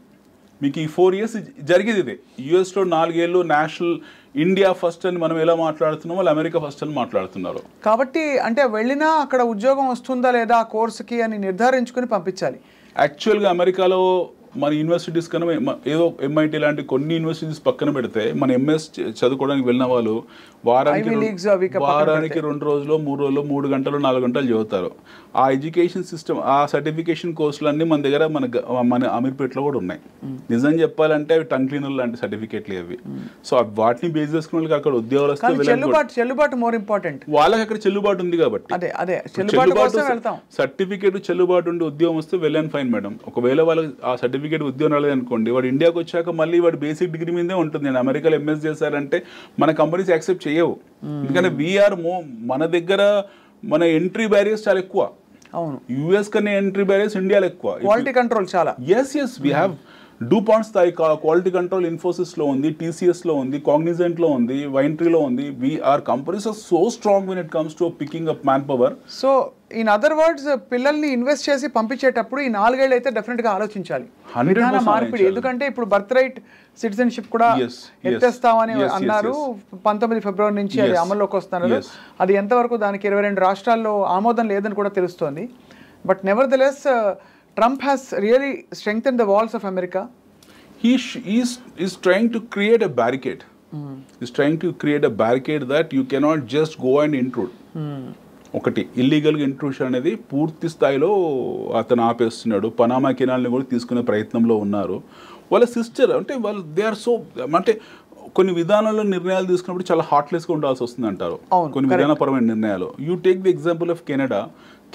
మీకు ఈ 4 years జరిగేది ఇదే. యుఎస్లో 4 ఏళ్ళు నేషనల్ ఇండియా ఫస్ట్ అని మనం ఎలా మాట్లాడుతున్నాం, వాళ్ళు అమెరికా ఫస్ట్ అని మాట్లాడుతున్నారు. కాబట్టి అంటే వెళ్ళినా అక్కడ ఉద్యోగం వస్తుందా లేదా ఆ కోర్సుకి అని నిర్ధారించుకుని పంపించాలి. యాక్చువల్గా అమెరికాలో మన యూనివర్సిటీస్ కన్నా ఏదో ఎంఐటీ లాంటి కొన్ని యూనివర్సిటీస్ పక్కన పెడితే మన ఎంఎస్ చదువుకోవడానికి వెళ్ళిన వాళ్ళు వారానికి 2 రోజులు 3 రోజులు 3 గంటలు 4 గంటలు చదువుతారు. ఆ ఎడ్యుకేషన్ సిస్టమ్, ఆ సర్టిఫికేషన్ కోర్సులు అన్నీ మన దగ్గర మన అమీర్పేటలో కూడా ఉన్నాయి. నిజం చెప్పాలంటే అవి టంగ్ క్లీనర్ లాంటి సర్టిఫికేట్లు అవి. సో వాటిని బేస్ చేసుకున్న వాళ్ళకి అక్కడ ఉద్యోగాలు వస్తే చెల్లుబాటు మోర్ ఇంపార్టెంట్. వాళ్ళకి అక్కడ చెల్లుబాటు ఉంది కాబట్టి సర్టిఫికేట్ చెల్లుబాటు ఉండి ఉద్యోగం వస్తే వెల్ అండ్ ఫైన్ మేడం. ఒకవేళ వాళ్ళకి ఆ సర్టిఫికేట్ ఉద్యోగం రాలేదు అనుకోండి, వాడు ఇండియాకి వచ్చాక మళ్ళీ వాడు బేసిక్ డిగ్రీ మీదే ఉంటుంది. నేను అమెరికాలో ఎంఎస్ చేశారంటే మన కంపెనీస్ యాక్సెప్ట్ చేయవు. ఎందుకంటే మన దగ్గర మన ఎంట్రీ బ్యారియర్స్ చాలా ఎక్కువ. అవును. యుఎస్ కన్నా ఎంట్రీ బ్యారియర్స్ ఇండియాలో ఎక్కువ. క్వాలిటీ కంట్రోల్ చాలా. ఎస్ వీ హ్యావ్ డూపాంట్ స్థాయి క్వాలిటీ కంట్రోల్ ఇన్ఫోసిస్ లో ఉంది, టీసీఎస్ లో ఉంది, కాగ్నిజెంట్ లో ఉంది, వైన్ట్రీలో ఉంది. We're companies are so strong when it comes to picking up man power. So in other words పిల్లల్ని ఇన్వెస్ట్ చేసి పంపించేటప్పుడు ఈ 4 ఏళ్ళు అయితే డెఫినెట్ గా ఆలోచించాలి. విధాన మార్పిడి. ఎందుకంటే ఇప్పుడు బర్త్ రైట్ సిటిజన్షిప్ కూడా ఎత్తేస్తామని అన్నారు. 19 ఫిబ్రవరి నుంచి అది అమల్లోకి వస్తున్నారు. అది ఎంతవరకు దానికి 22 రాష్ట్రాల్లో ఆమోదం లేదని కూడా తెలుస్తోంది. But never the less Trump has really strengthened the walls of America. He is trying to create a barricade. He's trying to create a barricade that you cannot just go and intrude. ఒకటి ఇల్లీగల్గా intrusion అనేది పూర్తి స్థాయిలో అతను ఆపేస్తున్నాడు. Panama కెనాల్ని కూడా తీసుకునే ప్రయత్నంలో ఉన్నారు. వాళ్ళ సిస్టర్ అంటే వాళ్ళు దే ఆర్ సో అంటే కొన్ని విధానాల్లో నిర్ణయాలు తీసుకున్నప్పుడు చాలా హార్ట్లెస్గా ఉండాల్సి వస్తుంది అంటారు కొన్ని విధానపరమైన నిర్ణయాలు. You take the example of Canada.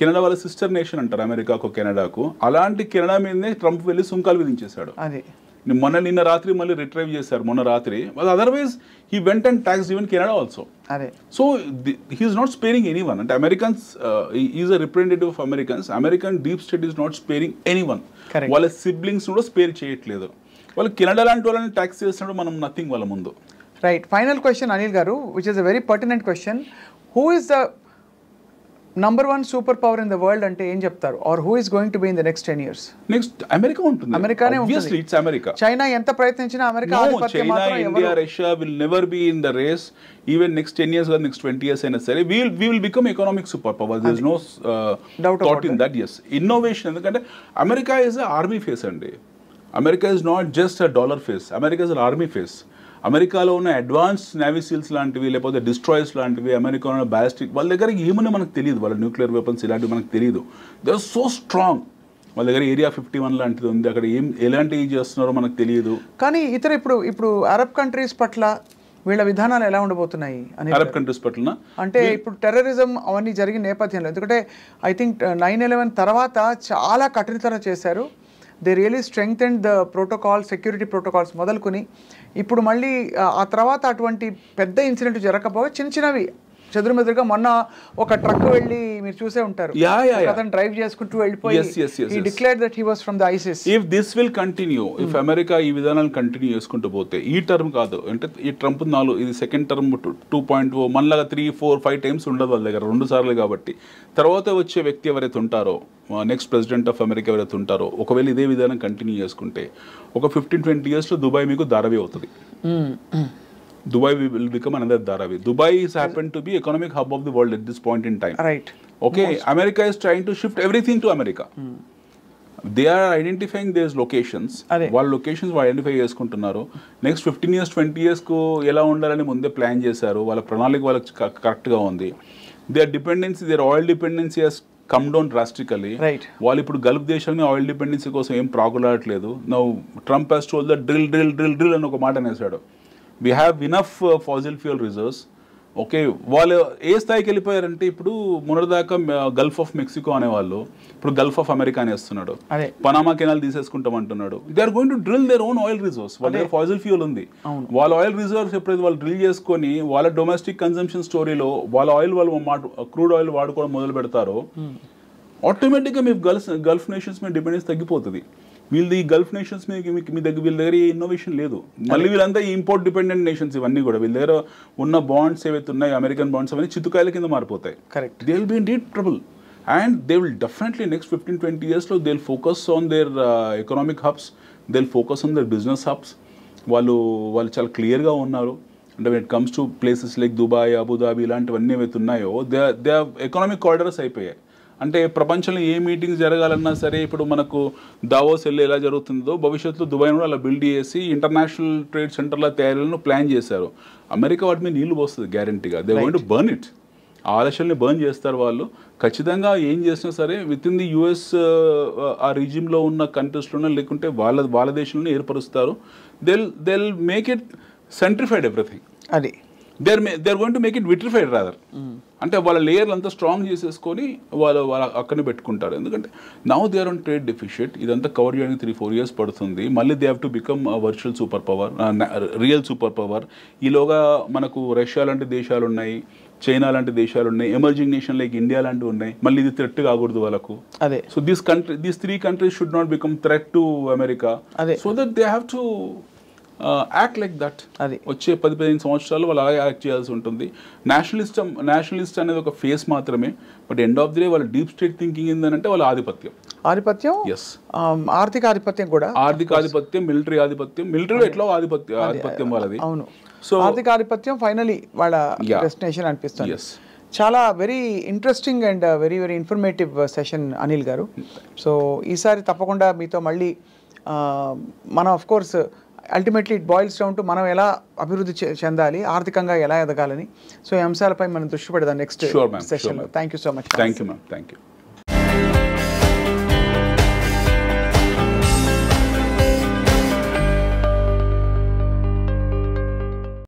Canada వాళ్ళ సిస్టర్ నేషన్ అంటారు అమెరికాకు, కెనడాకు. అలాంటి కెనడా మీదనే ట్రంప్ వెళ్ళి సుంకాలు విధించేశాడు. నిన్న రాత్రి మళ్ళీ రిట్రైవ్ చేశారు మొన్న రాత్రి. Otherwise he went and tax even Canada also. So he is not sparing any one. అంటే Americans is a representative of Americans. American deep state is not sparing any one. వాళ్ళ సిబ్లింగ్స్ కూడా స్పేర్ చేయట్లేదు. వాళ్ళు కెనడా లాంటి వాళ్ళని ట్యాక్స్ చేస్తున్నప్పుడు మనం nothing వాళ్ళ ముందు. రైట్, ఫైనల్ క్వశ్చన్ అనిల్ గారు, which is a very pertinent question. Who is the number 1 super power in the world అంటే ఏం చెప్తారు? Or who is going to be in the next 10 years? Next America ఉంటుంది. అమెరికానే Obviously, it's America. China ఎంత ప్రయత్నించినా America ఆధిపత్యం China, మాత్రం India, ఎవరు- Russia will never be in the race. Even next 10 years or next 20 years అయినా సరే we will become economic superpower. There is no Doubt thought about in that. Yes, innovation. ఎందుకంటే America is a army face అండి. America is not just a dollar face. America is an army face. అమెరికాలో ఉన్న advance navy seals లాంటివి, లేకపోతే destroyers లాంటివి, అమెరికాలో ఉన్న ballistic, వాళ్ళ దగ్గర ఏమన్నా మనకు తెలియదు, వాళ్ళ న్యూక్లియర్ వెపన్స్ ఇలాంటివి మనకు తెలియదు. They are so strong. వాళ్ళ దగ్గర ఏరియా 51 లాంటిది ఉంది, అక్కడ ఎలాంటివి చేస్తున్నారో మనకు తెలియదు. కానీ ఇతర ఇప్పుడు అరబ్ కంట్రీస్ పట్ల వీళ్ళ విధానాలు ఎలా ఉండబోతున్నాయి అని? అరబ్ కంట్రీస్ పట్ల అంటే ఇప్పుడు టెర్రరిజం అవన్నీ జరిగిన నేపథ్యంలో, ఎందుకంటే ఐ థింక్ 9/11 తర్వాత చాలా కఠినతరం చేశారు. They really strengthened the protocol, security protocols మొదలుకొని ఇప్పుడు మళ్ళీ ఆ తర్వాత అటువంటి పెద్ద ఇన్సిడెంట్ జరగకపోగా చిన్నవి చెదురుమెదురుగా, మొన్న ఒక ట్రక్ వెళ్ళి మీరు చూసే ఉంటారు, అతను డ్రైవ్ చేసుకుంటూ వెళ్ళిపోయి he declared that he was from the ISIS. If this will continue, if America ఈ విధానాలు కంటిన్యూ చేసుకుంటూ పోతే, ఈ టర్మ్ కాదు అంటే ఈ ట్రంప్ 4 ఇది సెకండ్ టర్మ్ 2.0 మనలాగా 3, 4, 5 టైమ్స్ ఉండదు వాళ్ళ దగ్గర, 2 సార్లు కాబట్టి తర్వాత వచ్చే వ్యక్తి ఎవరైతే ఉంటారో, నెక్స్ట్ ప్రెసిడెంట్ ఆఫ్ అమెరికా ఎవరైతే ఉంటారో, ఒకవేళ ఇదే విధానం కంటిన్యూ చేసుకుంటే ఒక 15-20 yearsలో దుబాయ్ మీకు ధారావి అవుతుంది. Dubai will become another Dharavi. Dubai is happened to be economic hub of the world at this point in time. Right. Okay, America is trying to shift everything to America. They are identifying these locations. వాళ్ళ locations identify చేసుకుంటున్నారు. Next 15 years 20 yearsకు ఎలా ఉండాలని ముందే plan చేశారు. వాళ్ళ ప్రణాళిక వాళ్ళకి కరెక్ట్గా ఉంది. Their oil dependency has come down drastically. వాళ్ళు ఇప్పుడు గల్ఫ్ దేశాలని ఆయిల్ డిపెండెన్సీ కోసం ఏం ప్రాకులాడట్లేదు. Now Trump has told that drill అని ఒక మాట అనేసాడు. We have enough fossil fuel reserves. Okay, వాళ్ళు ఏ స్థాయికి వెళ్ళిపోయారంటే ఇప్పుడు మొన్నటిదాకా గల్ఫ్ ఆఫ్ మెక్సికో అనేవాళ్ళు ఇప్పుడు గల్ఫ్ ఆఫ్ అమెరికా అనేస్తున్నాడు. పనామా కెనాల్ తీసేసుకుంటామంటున్నాడు. They are going to drill their own oil reserves. వాళ్ళ దగ్గర ఫాసిల్ ఫ్యూల్ ఉంది. వాళ్ళ ఆయిల్ రిజర్వ్స్ ఎప్పుడైతే వాళ్ళు డ్రిల్ చేసుకొని వాళ్ళ డొమెస్టిక్ కన్సంప్షన్ స్టోరీలో వాళ్ళ ఆయిల్ క్రూడ్ ఆయిల్ వాడుకోవడం మొదలు పెడతారో, ఆటోమేటిక్గా మీ గల్ఫ్ నేషన్స్ మీద డిపెండెన్స్ తగ్గిపోతుంది. వీళ్ళది ఈ గల్ఫ్ నేషన్స్ మీద వీళ్ళ దగ్గర ఏ ఇన్నోవేషన్ లేదు. మళ్ళీ వీళ్ళంతా ఇంపోర్ట్ డిపెండెంట్ నేషన్స్ ఇవన్నీ కూడా. వీళ్ళ దగ్గర ఉన్న బాండ్స్ ఏవైతే ఉన్నాయో, అమెరికన్ బాండ్స్ అవన్నీ చితుకాయల కింద మారిపోతాయి. Correct. They will be in deep trouble and they will definitely next 15-20 yearsలో they will focus on their economic hubs, they will focus on their business hubs. వాళ్ళు చాలా క్లియర్గా ఉన్నారు. అంటే when it comes to places like Dubai, Abu Dhabi ఇలాంటివన్నీ ఏవైతే ఉన్నాయో they economic corridors అయిపోయాయి. అంటే ప్రపంచంలో ఏ మీటింగ్స్ జరగాలన్నా సరే, ఇప్పుడు మనకు దావోస్ వెళ్ళి ఎలా జరుగుతుందో భవిష్యత్తులో దుబాయ్ కూడా అలా బిల్డ్ చేసి ఇంటర్నేషనల్ ట్రేడ్ సెంటర్ల తయారీలను ప్లాన్ చేశారు. అమెరికా వాటి మీద నీళ్లు పోస్తుంది గ్యారంటీగా. They going to burn it. ఆ ఆలస్యాన్ని బర్న్ చేస్తారు వాళ్ళు. ఖచ్చితంగా ఏం చేసినా సరే విత్ ఇన్ ది యుఎస్ ఆ రీజియంలో ఉన్న కంట్రీస్లోనే, లేకుంటే వాళ్ళ దేశంలోనే ఏర్పరుస్తారు. They make it centrified everything. అది they're going to make it vitrified rather. అంటే వాళ్ళ లేయర్లు అంతా స్ట్రాంగ్ చేసేసుకొని వాళ్ళు అక్కడనే పెట్టుకుంటారు. ఎందుకంటే now they are on trade deficit. ఇదంతా కవర్ చేయడానికి 3-4 years పడుతుంది. మళ్ళీ they have to become virtual super power, real super power. ఈలోగా మనకు రష్యా లాంటి దేశాలు ఉన్నాయి, చైనా లాంటి దేశాలు ఉన్నాయి, ఎమర్జింగ్ నేషన్ లైక్ ఇండియా లాంటివి ఉన్నాయి. మళ్ళీ ఇది థ్రెట్ కాకూడదు వాళ్ళకు. So these 3 countries should not become threat to America. So that they have to act like that. వచ్చే 10-15 సంవత్సరాలు వాళ్ళు అలాగే యాక్ట్ చేయాల్సి ఉంటుంది. నేషనలిస్ట్ అనేది ఒక ఫేస్ మాత్రమే. But end of the day వాళ్ళ డీప్ స్టేట్ థింకింగ్ ఏంటంటే వాళ్ళ ఆధిపత్యం, ఎస్, ఆర్థిక ఆధిపత్యం కూడా, ఆర్థిక ఆధిపత్యం, మిలిటరీ ఆధిపత్యం. మిలిటరీ ఎట్లా ఆధిపత్యం వాళ్ళది. అవును. సో ఆర్థిక ఆధిపత్యం ఫైనలీ వాళ్ళ డెస్టినేషన్ అనిపిస్తుంది. చాలా very interesting and very very informative session Anil గారు. సో ఈసారి తప్పకుండా మీతో మళ్ళీ మనం of course ultimately it boils down to మనం ఎలా అభివృద్ధి చెందాలి, ఆర్థికంగా ఎలా ఎదగాలని. సో ఈ అంశాలపై మనం దృష్టి పెడదాం నెక్స్ట్ సెషన్లో. Thank you so much. Thank you ma'am. Thank you.